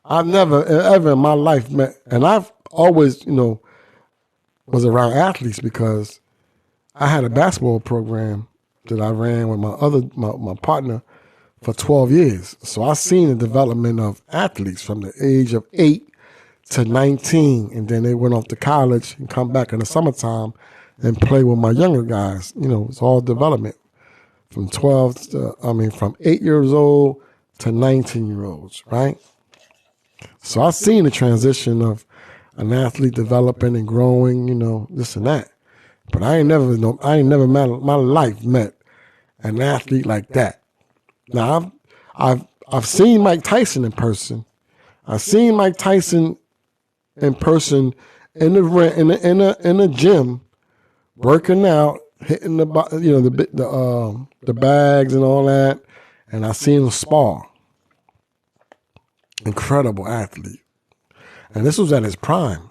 I've never, ever in my life met, and I've always, was around athletes because I had a basketball program that I ran with my partner for 12 years. So I seen the development of athletes from the age of 8 to 19. And then they went off to college and come back in the summertime and play with my younger guys. It's all development from 8 years old to 19 years olds, right? So I seen the transition of an athlete developing and growing, this and that. But I ain't never met my life met an athlete like that. Now I've seen Mike Tyson in person. I've seen Mike Tyson in person in the gym, working out, hitting the bags and all that, and I seen him spar. Incredible athlete, and this was at his prime,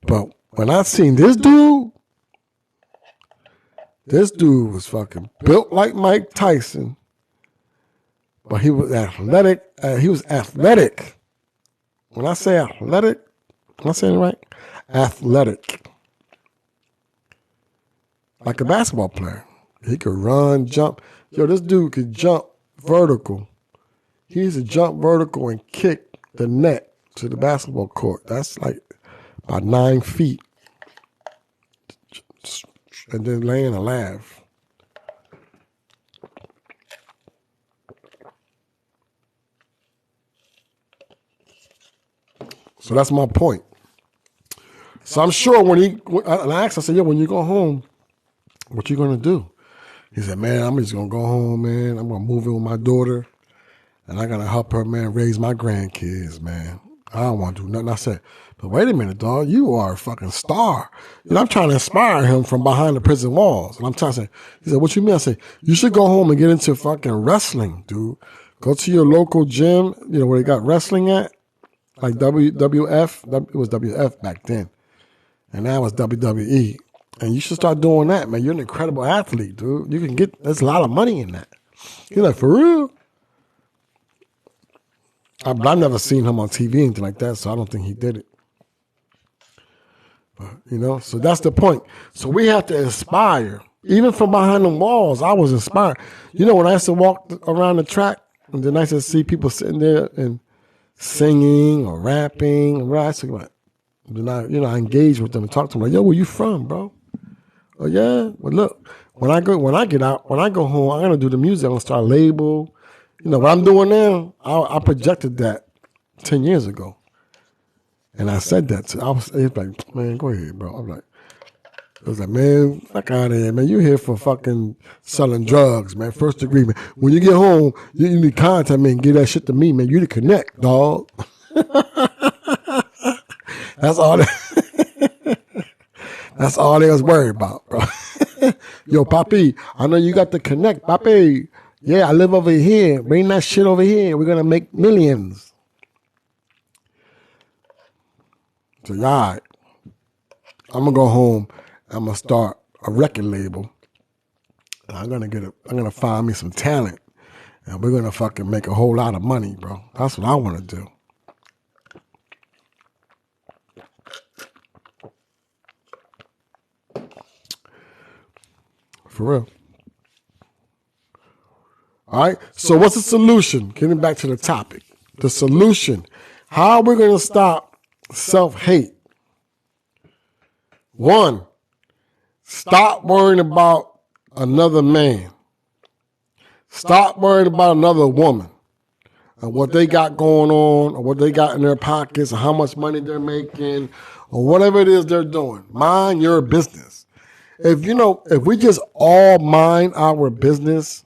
But when I seen this dude was fucking built like Mike Tyson, but he was athletic. When I say athletic, am I saying it right? Athletic. Like a basketball player. He could run, jump. This dude could jump vertical. He used to jump vertical and kick the net to the basketball court. That's like about 9 feet. And then laying a laugh. So that's my point. So I'm sure I asked, I said, when you go home, what you going to do? He said, man, I'm just going to go home, man. I'm going to move in with my daughter. And I got to help her, man, raise my grandkids, man. I don't want to do nothing. I said, but wait a minute, dog. You are a fucking star. I'm trying to inspire him from behind the prison walls. And I'm trying to say, he said, what you mean? I said, you should go home and get into fucking wrestling, dude. Go to your local gym, where they got wrestling at. Like WWF. It was WF back then. And now it's WWE. And you should start doing that, man. You're an incredible athlete, dude. You can there's a lot of money in that. He's like, for real? I've never seen him on TV, anything like that, so I don't think he did it. But, so that's the point. So we have to inspire. Even from behind the walls, I was inspired. When I used to walk around the track, and then I used to see people sitting there and singing or rapping, I used to then I engage with them and talk to them like, yo, where you from, bro? Oh yeah? Well, look, when I go home, I'm gonna do the music. I'm gonna start a label. What I'm doing now, I projected that 10 years ago. And I said that to, he was like, man, go ahead, bro. I was like, man, fuck out of here, man. You here for fucking selling drugs, man. First degree, man. When you get home, you need to contact me and give that shit to me, man. You to connect, dog. That's all. That's all they was worried about, bro. Yo, Papi, I know you got the connect, Papi. Yeah, I live over here. Bring that shit over here. We're going to make millions. So, y'all, I'm going to go home. I'm going to start a record label. And I'm going to find me some talent. And we're going to fucking make a whole lot of money, bro. That's what I want to do. For real. All right. So what's the solution? Getting back to the topic. The solution. How are we going to stop self-hate? One, stop worrying about another man. Stop worrying about another woman and what they got going on or what they got in their pockets or how much money they're making or whatever it is they're doing. Mind your business. If we just all mind our business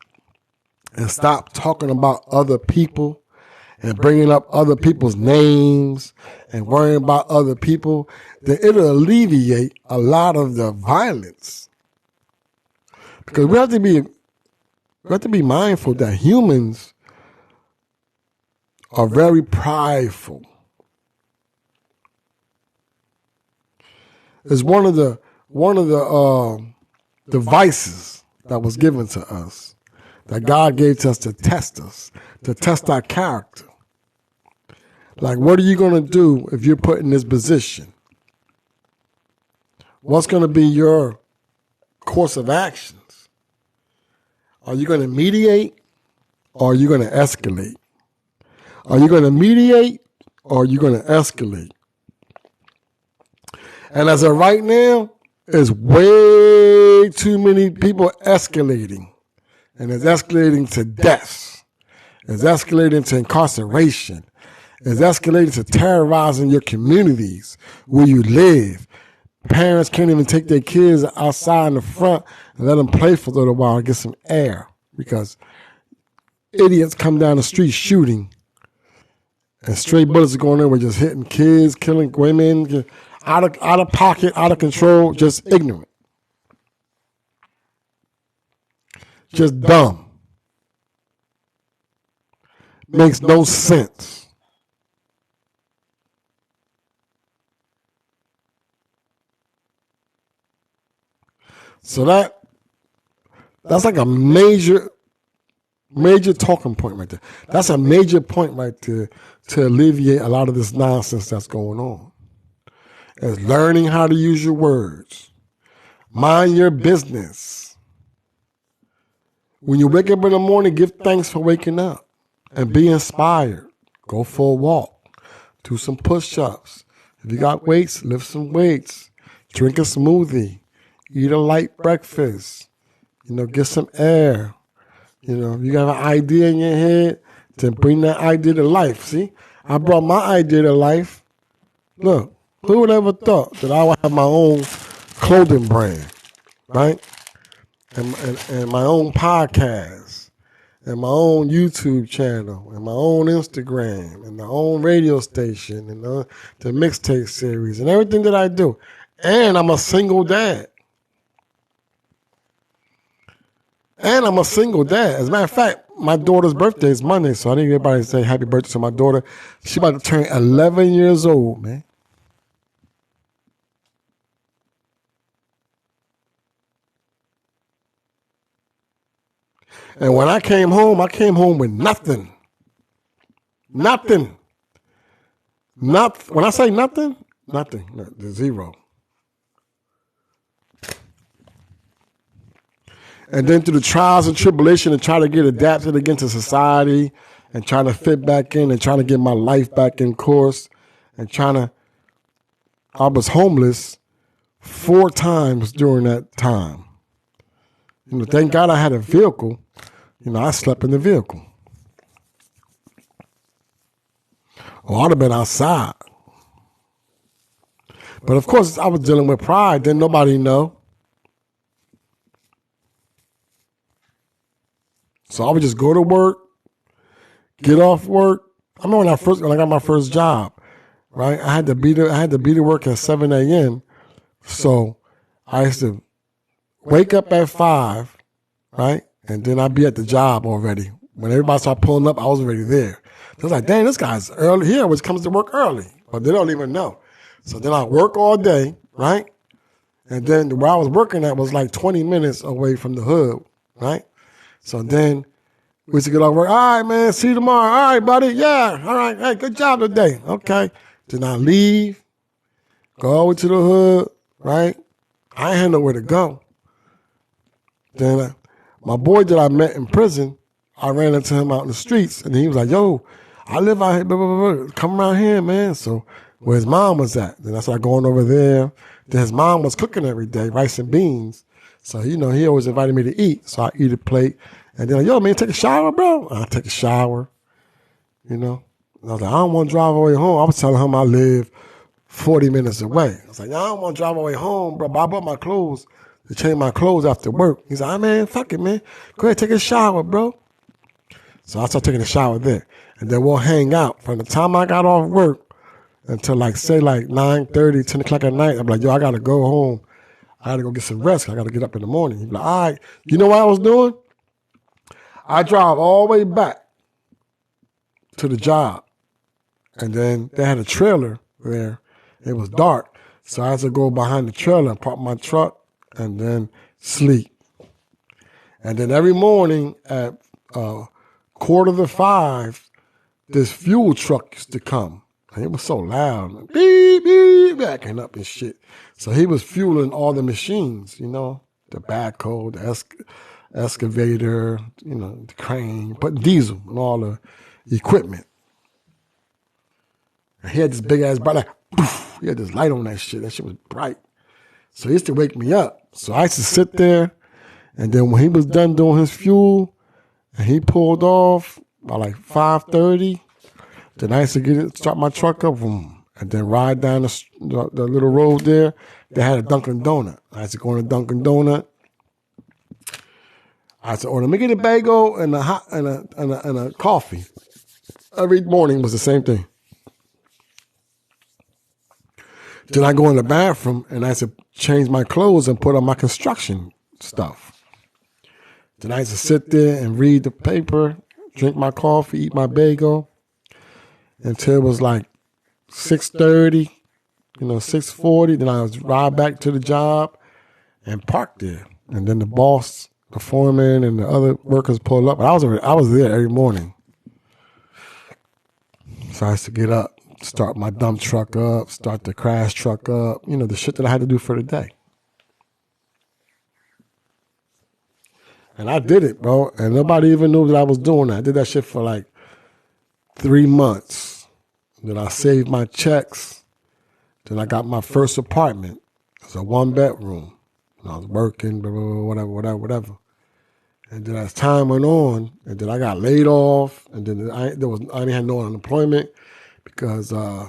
and stop talking about other people and bringing up other people's names and worrying about other people, then it'll alleviate a lot of the violence. Because we have to be mindful that humans are very prideful. It's one of the devices that was given to us, that God gave to us to test our character. Like, what are you going to do if you're put in this position? What's going to be your course of actions? Are you going to mediate or are you going to escalate? Are you going to mediate or are you going to escalate? And as of right now, there's way too many people escalating. And it's escalating to death. It's escalating to incarceration. It's escalating to terrorizing your communities where you live. Parents can't even take their kids outside in the front and let them play for a little while and get some air because idiots come down the street shooting and stray bullets are going in. We're just hitting kids, killing women, out of pocket, out of control, just ignorant. Just dumb. Makes no sense. So that's like a major talking point right there. That's a major point right there to alleviate a lot of this nonsense that's going on. It's learning how to use your words. Mind your business. When you wake up in the morning, give thanks for waking up and be inspired. Go for a walk. Do some push-ups. If you got weights, lift some weights. Drink a smoothie. Eat a light breakfast. Get some air. If you got an idea in your head, then bring that idea to life. See, I brought my idea to life. Look, who would ever thought that I would have my own clothing brand, right? And my own podcast, and my own YouTube channel, and my own Instagram, and my own radio station, and the mixtape series, and everything that I do. And I'm a single dad. As a matter of fact, my daughter's birthday is Monday, so I need everybody to say happy birthday to my daughter. She's about to turn 11 years old, man. And when I came home with nothing. Nothing. When I say nothing, zero. And then through the trials and tribulation and try to get adapted again to society and trying to fit back in and trying to get my life back in course and I was homeless 4 times during that time. Thank God I had a vehicle. I slept in the vehicle. Or I'd have been outside. But of course, I was dealing with pride. Didn't nobody know. So I would just go to work, get off work. I remember when I got my first job, right? I had to be to work at 7 a.m. So I used to wake up at 5, right? And then I'd be at the job already. When everybody started pulling up, I was already there. I was like, dang, this guy's early. He always comes to work early, but they don't even know. So then I work all day, right? And then where I was working at was like 20 minutes away from the hood, right? So then we used to get off work. All right, man, see you tomorrow. All right, buddy. Yeah, all right. Hey, good job today. Okay. Then I leave, go over to the hood, right? I ain't had nowhere to go. Then my boy that I met in prison, I ran into him out in the streets, and he was like, yo, I live out here, blah, blah, blah. Come around here, man. So where his mom was at. Then I started going over there. Then his mom was cooking every day, rice and beans. So, he always invited me to eat. So I eat a plate. And then, yo, man, take a shower, bro. I take a shower, And I was like, I don't want to drive all the way home. I was telling him I live 40 minutes away. I was like, I don't want to drive all the way home, bro. But I bought my clothes to change my clothes after work. He's like, man, fuck it, man. Go ahead, take a shower, bro. So I started taking a shower there. And then we'll hang out. From the time I got off work until say 9:30, 10 o'clock at night, I'm like, yo, I got to go home. I got to go get some rest. I got to get up in the morning. He's like, all right. You know what I was doing? I drive all the way back to the job. And then they had a trailer there. It was dark. So I had to go behind the trailer and park my truck and then sleep. And then every morning at 4:45, this fuel truck used to come. And it was so loud. Beep, beep, backing up and shit. So he was fueling all the machines, the backhoe, the excavator, the crane, putting diesel and all the equipment. And he had this big ass bright light. He had this light on that shit. That shit was bright. So he used to wake me up. So I used to sit there. And then when he was done doing his fuel and he pulled off by 5:30, then I used to start my truck up and then ride down the little road there. They had a Dunkin' Donut. I used to go in a Dunkin' Donut. I used to order, let me get a bagel and a coffee. Every morning was the same thing. Then I go in the bathroom and I used to change my clothes and put on my construction stuff. Then I used to sit there and read the paper, drink my coffee, eat my bagel until it was 6:30, 6:40. Then I would ride back to the job and park there. And then the boss, the foreman, and the other workers pull up. I was there every morning. So I used to get up, start my dump truck up, start the crash truck up, the shit that I had to do for the day. And I did it, bro. And nobody even knew that I was doing that. I did that shit for 3 months. Then I saved my checks. Then I got my first apartment. It's a 1-bedroom. And I was working, blah, blah, blah, whatever. And then as time went on, and then I got laid off. And then I didn't have no unemployment because I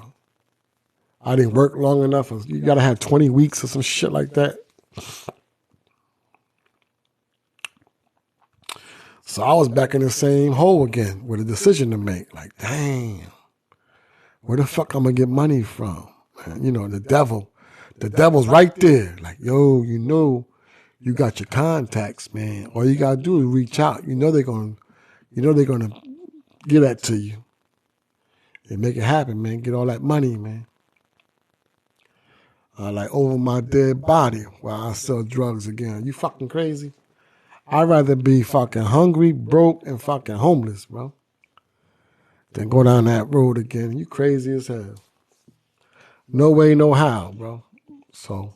didn't work long enough. You got to have 20 weeks or some shit like that. So I was back in the same hole again with a decision to make. Damn, where the fuck I'm going to get money from? And, the devil's right there. Yo, you got your contacts, man. All you got to do is reach out. They're going to get that to you and make it happen, man. Get all that money, man. Over my dead body while I sell drugs again. You fucking crazy? I'd rather be fucking hungry, broke, and fucking homeless, bro, than go down that road again. You crazy as hell. No way, no how, bro. So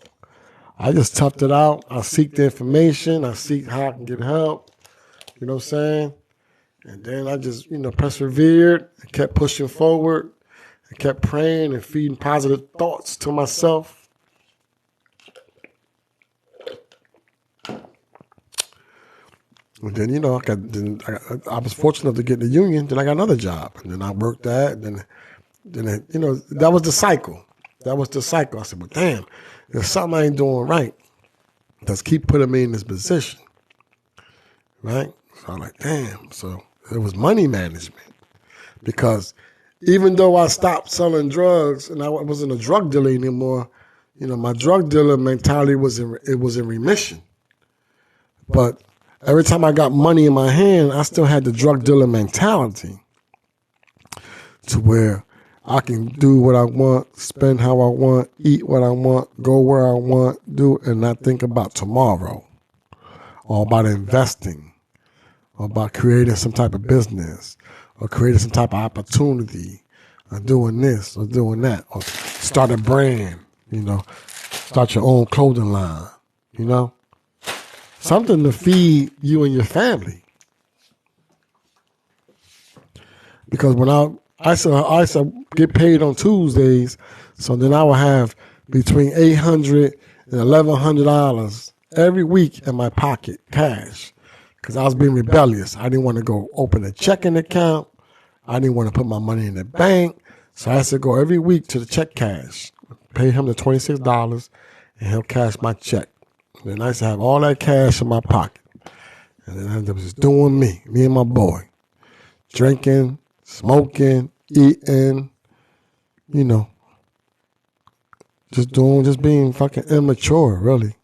I just toughed it out. I seek the information. I seek how I can get help. You know what I'm saying? And then I just, persevered and kept pushing forward and kept praying and feeding positive thoughts to myself. And then, I was fortunate enough to get in the union. Then I got another job. And then I worked that. And then that was the cycle. I said, well, damn, there's something I ain't doing right. Let's keep putting me in this position. Right? So I'm like, damn. So it was money management. Because even though I stopped selling drugs and I wasn't a drug dealer anymore, my drug dealer mentality was in remission. But every time I got money in my hand, I still had the drug dealer mentality to where I can do what I want, spend how I want, eat what I want, go where I want, do, and not think about tomorrow or about investing or about creating some type of business or creating some type of opportunity or doing this or doing that or start a brand, start your own clothing line, something to feed you and your family. Because when I used to get paid on Tuesdays, so then I would have between $800 and $1,100 every week in my pocket, cash. Because I was being rebellious. I didn't want to go open a checking account. I didn't want to put my money in the bank. So I had to go every week to the check cash, pay him the $26, and he'll cash my check. And then I used to have all that cash in my pocket. And then I was just doing me and my boy, drinking, smoking, eating, just being fucking immature, really.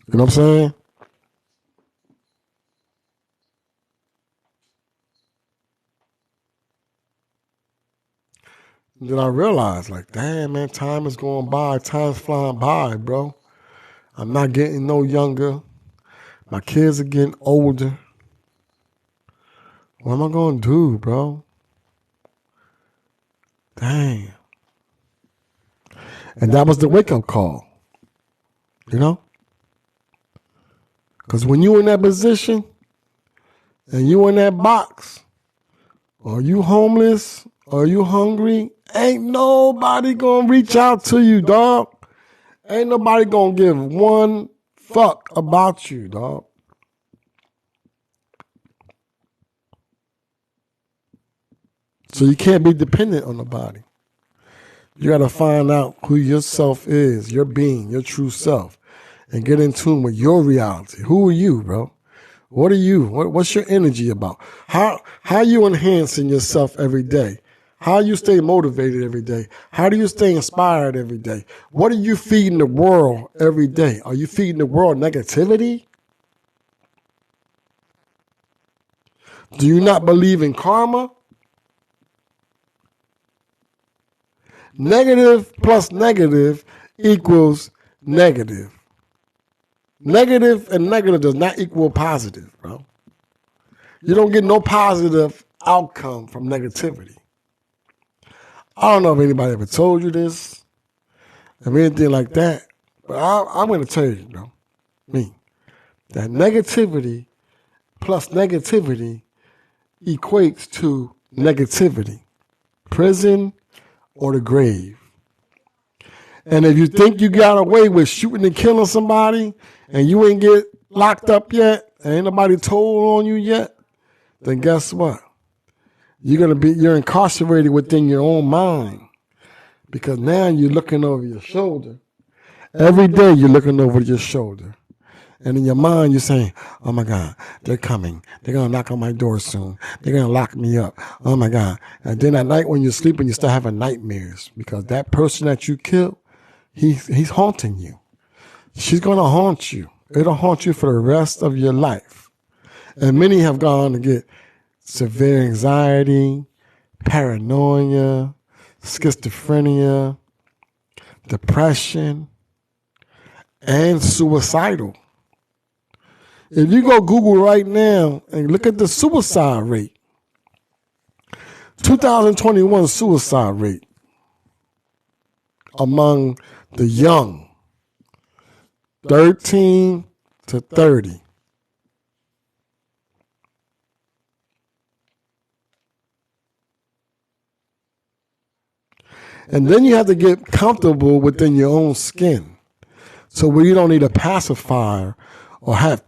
You know what I'm saying? And then I realized, like, damn, man, time is going by. Time's flying by, bro. I'm not getting no younger. My kids are getting older. What am I going to do, bro? Damn. And that was the wake-up call, Because when you in that position and you in that box, or you homeless, or you hungry, ain't nobody going to reach out to you, dog. Ain't nobody going to give one fuck about you, dog. So you can't be dependent on nobody. You got to find out who yourself is, your being, your true self, and get in tune with your reality. Who are you, bro? What are you? What's your energy about? How are you enhancing yourself every day? How you stay motivated every day? How do you stay inspired every day? What are you feeding the world every day? Are you feeding the world negativity? Do you not believe in karma? Negative plus negative equals negative. Negative and negative does not equal positive, bro. You don't get no positive outcome from negativity. I don't know if anybody ever told you this or anything like that, but I'm going to tell you, bro, that negativity plus negativity equates to negativity, prison, or the grave. And if you think you got away with shooting and killing somebody and you ain't get locked up yet, and ain't nobody told on you yet, then guess what? You're incarcerated within your own mind, because now you're looking over your shoulder. Every day you're looking over your shoulder. And in your mind, you're saying, oh my God, they're coming. They're going to knock on my door soon. They're going to lock me up. Oh my God. And then at night when you're sleeping, you start having nightmares, because that person that you killed, he's haunting you. She's going to haunt you. It'll haunt you for the rest of your life. And many have gone to get severe anxiety, paranoia, schizophrenia, depression, and suicidal. If you go Google right now and look at the suicide rate, 2021 suicide rate among the young, 13 to 30. And then you have to get comfortable within your own skin. So where you don't need a pacifier or have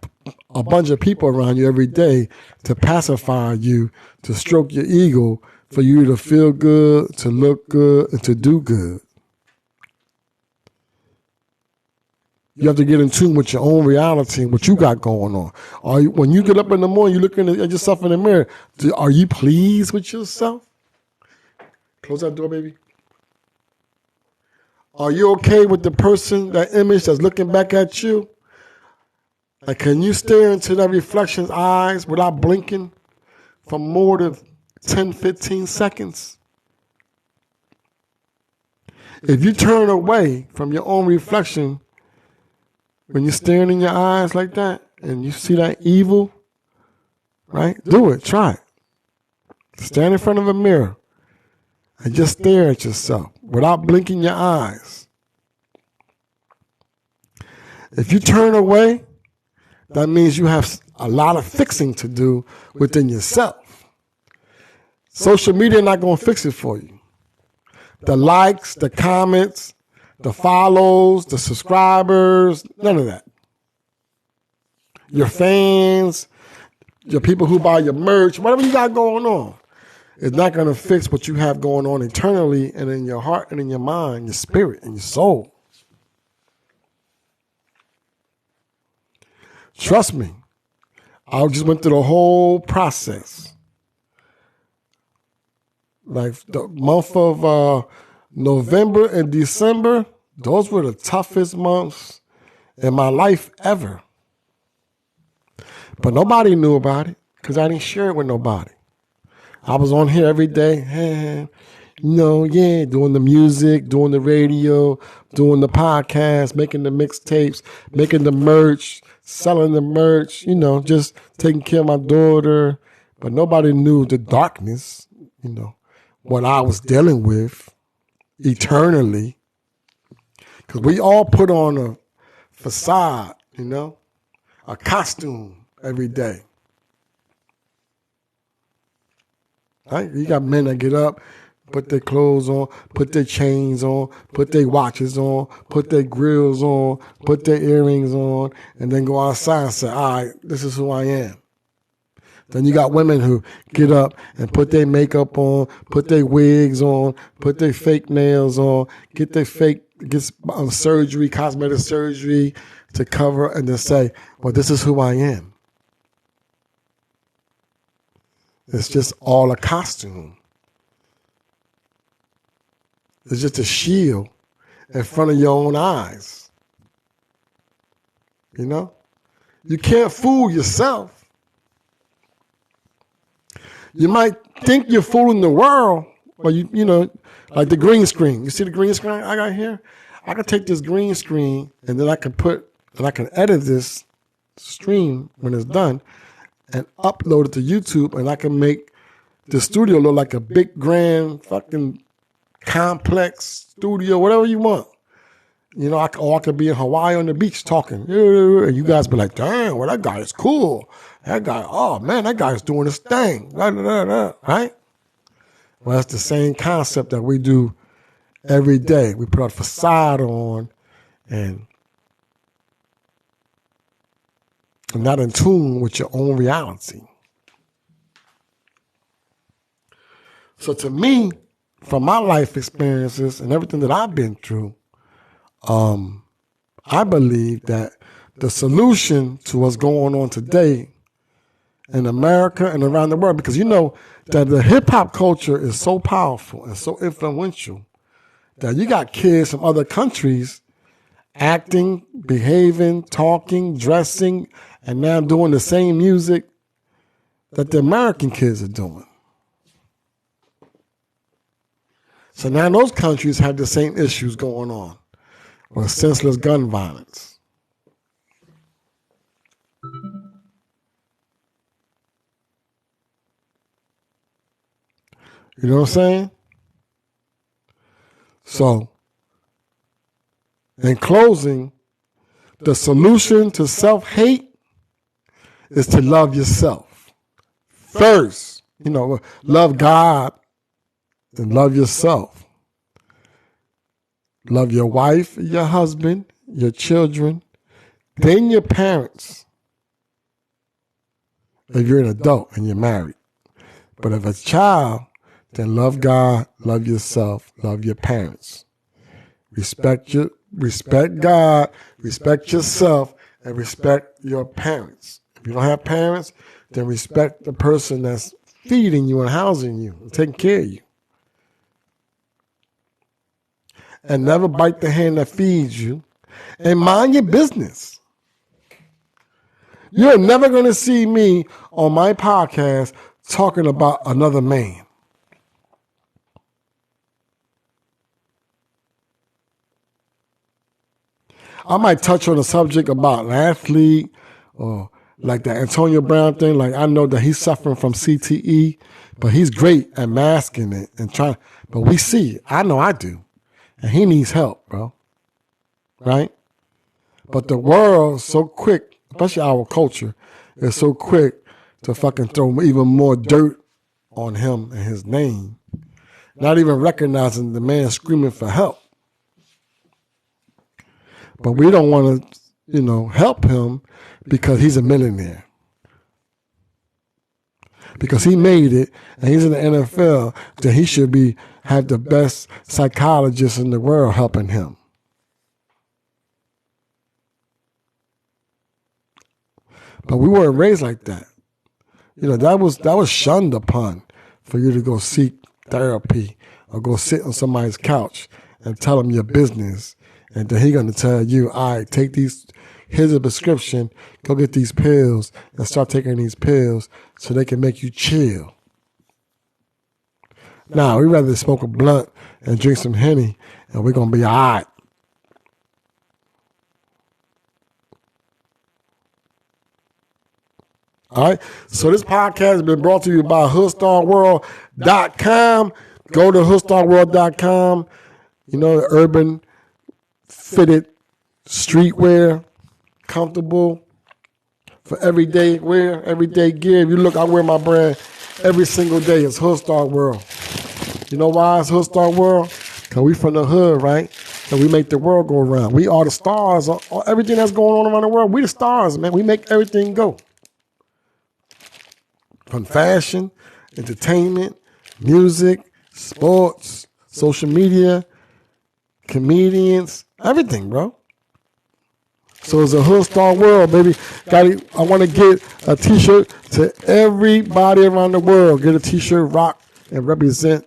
a bunch of people around you every day to pacify you, to stroke your ego, for you to feel good, to look good, and to do good. You have to get in tune with your own reality and what you got going on. When you get up in the morning, you look at yourself in the mirror. Are you pleased with yourself? Close that door, baby. Are you okay with the person, that image that's looking back at you? Like, can you stare into that reflection's eyes without blinking for more than 10, 15 seconds? If you turn away from your own reflection when you're staring in your eyes like that and you see that evil, right? Do it. Try it. Stand in front of a mirror and just stare at yourself without blinking your eyes. If you turn away, that means you have a lot of fixing to do within yourself. Social media not going to fix it for you. The likes, the comments, the follows, the subscribers, none of that. Your fans, your people who buy your merch, whatever you got going on, it's not going to fix what you have going on internally and in your heart and in your mind, your spirit and your soul. Trust me, I just went through the whole process. Like the month of November and December, those were the toughest months in my life ever. But nobody knew about it because I didn't share it with nobody. I was on here every day, doing the music, doing the radio, doing the podcast, making the mixtapes, making the merch, selling the merch, just taking care of my daughter. But nobody knew the darkness, what I was dealing with eternally. Because we all put on a facade, a costume every day. Right? You got men that get up, put their clothes on, put their chains on, put their watches on, put their grills on, put their earrings on, and then go outside and say, all right, this is who I am. Then you got women who get up and put their makeup on, put their wigs on, put their fake nails on, get surgery, cosmetic surgery to cover, and then say, well, this is who I am. It's just all a costume. It's just a shield in front of your own eyes. You can't fool yourself. You might think you're fooling the world, but like the green screen. You see the green screen I got here? I can take this green screen and then I can edit this stream when it's done and upload it to YouTube, and I can make the studio look like a big, grand, fucking complex studio, whatever you want. I could be in Hawaii on the beach talking, and you guys be like, damn, well, that guy is cool. That guy, oh man, that guy is doing his thing, right? Well, that's the same concept that we do every day. We put a facade on and not in tune with your own reality. So to me, from my life experiences and everything that I've been through, I believe that the solution to what's going on today in America and around the world, because that the hip-hop culture is so powerful and so influential that you got kids from other countries acting, behaving, talking, dressing, and now doing the same music that the American kids are doing. So now those countries have the same issues going on with senseless gun violence. You know what I'm saying? So, in closing, the solution to self-hate is to love yourself first. Love God, then love yourself. Love your wife, your husband, your children, then your parents. If you're an adult and you're married. But if a child, then love God, love yourself, love your parents. Respect God, respect yourself, and respect your parents. If you don't have parents, then respect the person that's feeding you and housing you and taking care of you. and never bite the hand that feeds you, and mind your business. You're never going to see me on my podcast talking about another man. I might touch on a subject about an athlete or like the Antonio Brown thing. Like, I know that he's suffering from CTE, but he's great at masking it and trying. But we see it. I know I do. And he needs help, bro. Right? But the world's so quick, especially our culture, is so quick to fucking throw even more dirt on him and his name. Not even recognizing the man screaming for help. But we don't want to, help him because he's a millionaire. Because he made it and he's in the NFL, then he should have the best psychologist in the world helping him. But we weren't raised like that. That was shunned upon for you to go seek therapy or go sit on somebody's couch and tell them your business. And then he's going to tell you, all right, here's a prescription, go get these pills and start taking these pills so they can make you chill. Now, we'd rather smoke a blunt and drink some Henny and we're going to be all right. All right. So this podcast has been brought to you by HoodstarWorld.com. Go to HoodstarWorld.com. Urban fitted streetwear, comfortable for everyday wear, everyday gear. If you look, I wear my brand every single day. It's Hoodstar World. You know why it's Hoodstar World? Because we from the hood, right? And we make the world go around. We are the stars. Everything that's going on around the world, we the stars, man. We make everything go. From fashion, entertainment, music, sports, social media, comedians, everything, bro. So it's a Hoodstar World, baby. I want to get a t-shirt to everybody around the world. Get a t-shirt, rock, and represent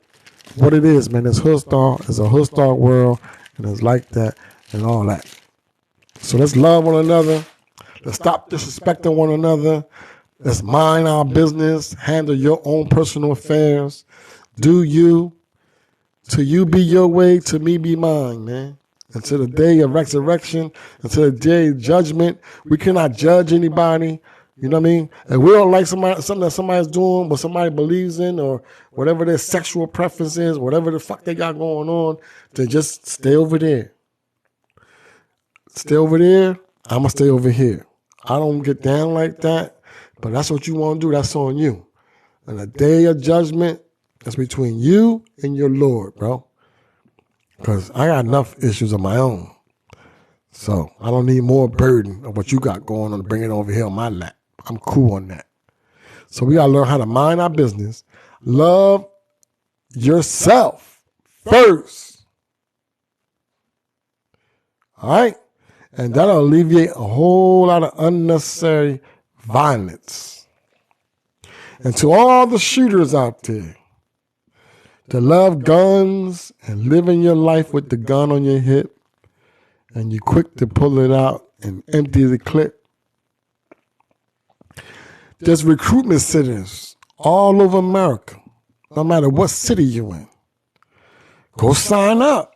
what it is, man. It's Hoodstar. It's a Hoodstar World, and it's like that and all that. So let's love one another. Let's stop disrespecting one another. Let's mind our business. Handle your own personal affairs. Do you. To you be your way, to me be mine, man. Until the day of resurrection, until the day of judgment, we cannot judge anybody. You know what I mean? And we don't like something that somebody's doing, what somebody believes in, or whatever their sexual preference is, whatever the fuck they got going on, to just stay over there. Stay over there, I'm going to stay over here. I don't get down like that, but that's what you want to do. That's on you. And the day of judgment, that's between you and your Lord, bro. Because I got enough issues of my own. So I don't need more burden of what you got going on to bring it over here on my lap. I'm cool on that. So we got to learn how to mind our business. Love yourself first. All right? And that'll alleviate a whole lot of unnecessary violence. And to all the shooters out there, to love guns and living your life with the gun on your hip, and you're quick to pull it out and empty the clip. There's recruitment centers all over America, no matter what city you're in. Go sign up.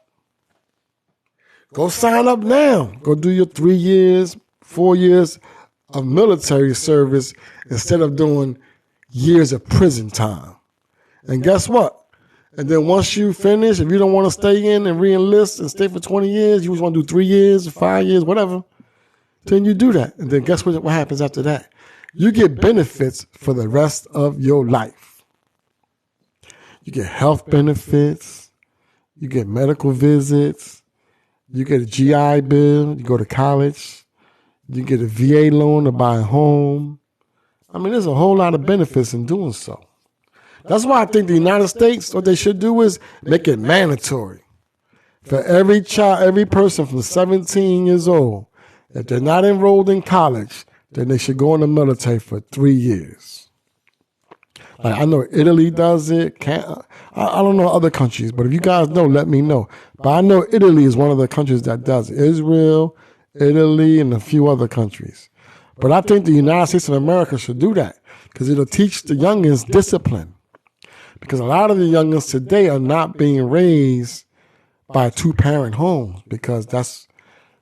Go sign up now. Go do your 3 years, 4 years of military service instead of doing years of prison time. And guess what? And then once you finish, if you don't want to stay in and re-enlist and stay for 20 years, you just want to do 3 years, 5 years, whatever, then you do that. And then guess what happens after that? You get benefits for the rest of your life. You get health benefits. You get medical visits. You get a GI Bill. You go to college. You get a VA loan to buy a home. I mean, there's a whole lot of benefits in doing so. That's why I think the United States, what they should do is make it mandatory for every child, every person from 17 years old. If they're not enrolled in college, then they should go in the military for 3 years. Like I know Italy does it. I don't know other countries, but if you guys know, let me know. But I know Italy is one of the countries that does it. Israel, Italy, and a few other countries. But I think the United States of America should do that because it'll teach the youngins discipline. Because a lot of the youngins today are not being raised by two-parent homes because that's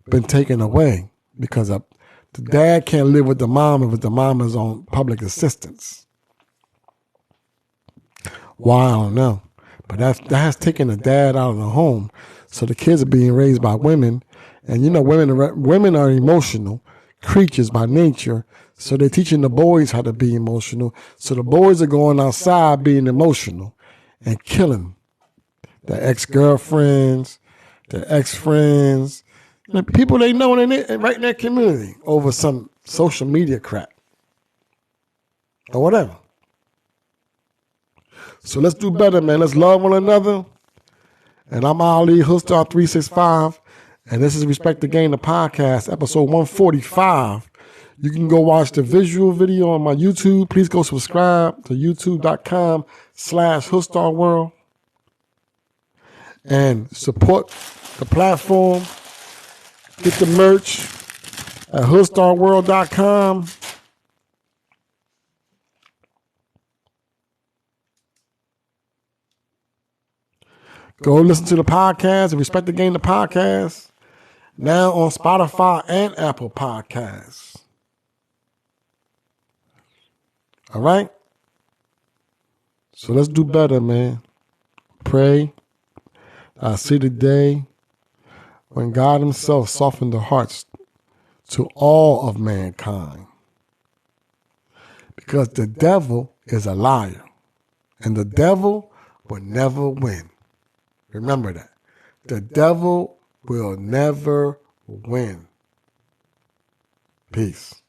been taken away because the dad can't live with the mom if the mom is on public assistance. Why, I don't know. But that has taken the dad out of the home. So the kids are being raised by women. And, women are emotional creatures by nature. So they're teaching the boys how to be emotional. So the boys are going outside being emotional and killing their ex-girlfriends, their ex-friends, the people they know right in their community over some social media crap or whatever. So let's do better, man. Let's love one another. And I'm Ali Hoodstar 365, and this is Respect the Game, the podcast, episode 145. You can go watch the visual video on my YouTube. Please go subscribe to youtube.com/HoodstarWorld and support the platform. Get the merch at hoodstarworld.com. Go listen to the podcast, Respect the Game, the podcast. Now on Spotify and Apple Podcasts. All right? So let's do better, man. Pray. I see the day when God himself softened the hearts to all of mankind. Because the devil is a liar. And the devil will never win. Remember that. The devil will never win. Peace.